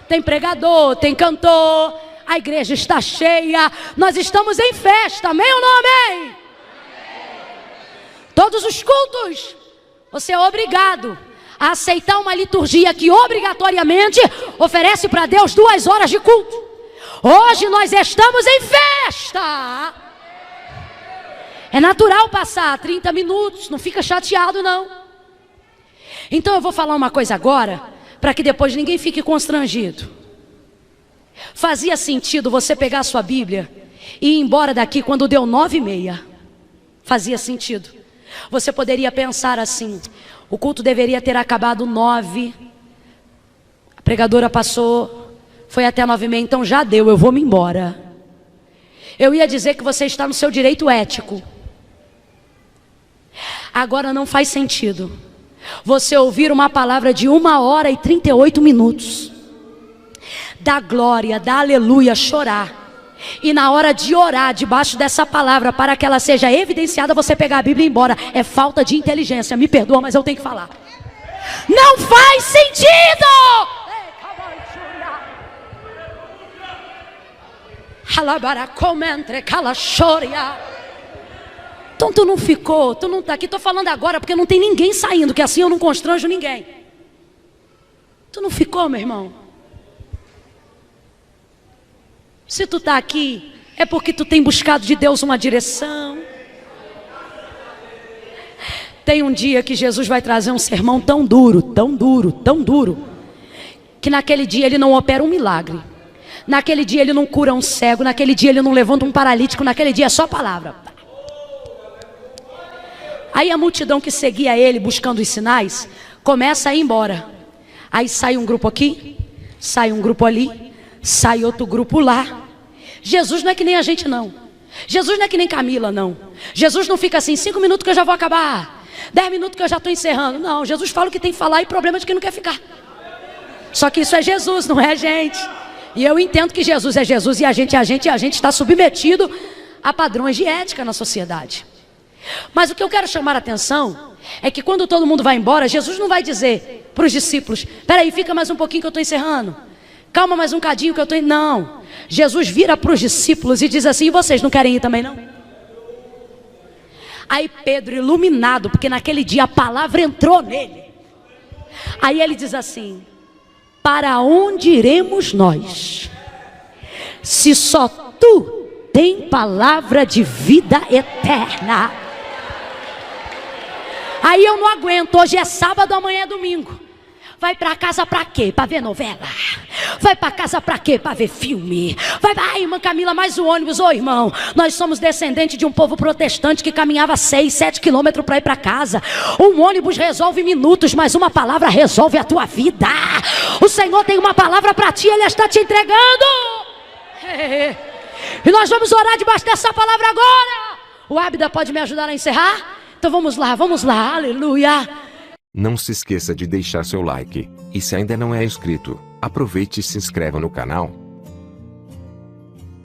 Tem pregador, tem cantor, a igreja está cheia, nós estamos em festa, amém ou não amém? Todos os cultos, você é obrigado a aceitar uma liturgia que obrigatoriamente oferece para Deus 2 horas de culto. Hoje nós estamos em festa. É natural passar 30 minutos, não fica chateado não. Então eu vou falar uma coisa agora, para que depois ninguém fique constrangido. Fazia sentido você pegar a sua Bíblia e ir embora daqui quando deu 9h30. Fazia sentido. Você poderia pensar assim: o culto deveria ter acabado 9. A pregadora passou, foi até 9h30, então já deu, eu vou me embora. Eu ia dizer que você está no seu direito ético. Agora não faz sentido você ouvir uma palavra de 1h38, da glória, da aleluia, chorar, e na hora de orar debaixo dessa palavra, para que ela seja evidenciada, você pegar a Bíblia e ir embora. É falta de inteligência, me perdoa, mas eu tenho que falar. Não faz sentido! Então tu não ficou, tu não está aqui, estou falando agora porque não tem ninguém saindo, que assim eu não constranjo ninguém. Tu não ficou, meu irmão? Se tu está aqui, é porque tu tem buscado de Deus uma direção. Tem um dia que Jesus vai trazer um sermão tão duro, tão duro, tão duro, que naquele dia ele não opera um milagre. Naquele dia ele não cura um cego, naquele dia ele não levanta um paralítico, naquele dia é só palavra. Aí a multidão que seguia ele buscando os sinais começa a ir embora. Aí sai um grupo aqui, sai um grupo ali, sai outro grupo lá. Jesus não é que nem a gente não. Jesus não é que nem Camila não. Jesus não fica assim, 5 minutos que eu já vou acabar, 10 minutos que eu já estou encerrando. Não, Jesus fala o que tem que falar e problema de quem não quer ficar. Só que isso é Jesus, não é a gente. E eu entendo que Jesus é Jesus e a gente está submetido a padrões de ética na sociedade. Mas o que eu quero chamar a atenção é que quando todo mundo vai embora, Jesus não vai dizer para os discípulos: espera aí, fica mais um pouquinho que eu estou encerrando, calma mais um cadinho que eu estou... Não, Jesus vira para os discípulos e diz assim: e vocês não querem ir também não? Aí Pedro, iluminado, porque naquele dia a palavra entrou nele, aí ele diz assim: para onde iremos nós, se só tu tem palavra de vida eterna? Aí eu não aguento, hoje é sábado, amanhã é domingo. Vai para casa para quê? Para ver novela? Vai para casa para quê? Para ver filme? Ai, irmã Camila, mais o ônibus. Ô irmão, nós somos descendentes de um povo protestante que caminhava 6, 7 quilômetros para ir para casa. Um ônibus resolve minutos, mas uma palavra resolve a tua vida. O Senhor tem uma palavra para ti, Ele está te entregando. E nós vamos orar debaixo dessa palavra agora. O Abda pode me ajudar a encerrar? Então vamos lá, aleluia. Não se esqueça de deixar seu like, e se ainda não é inscrito, aproveite e se inscreva no canal.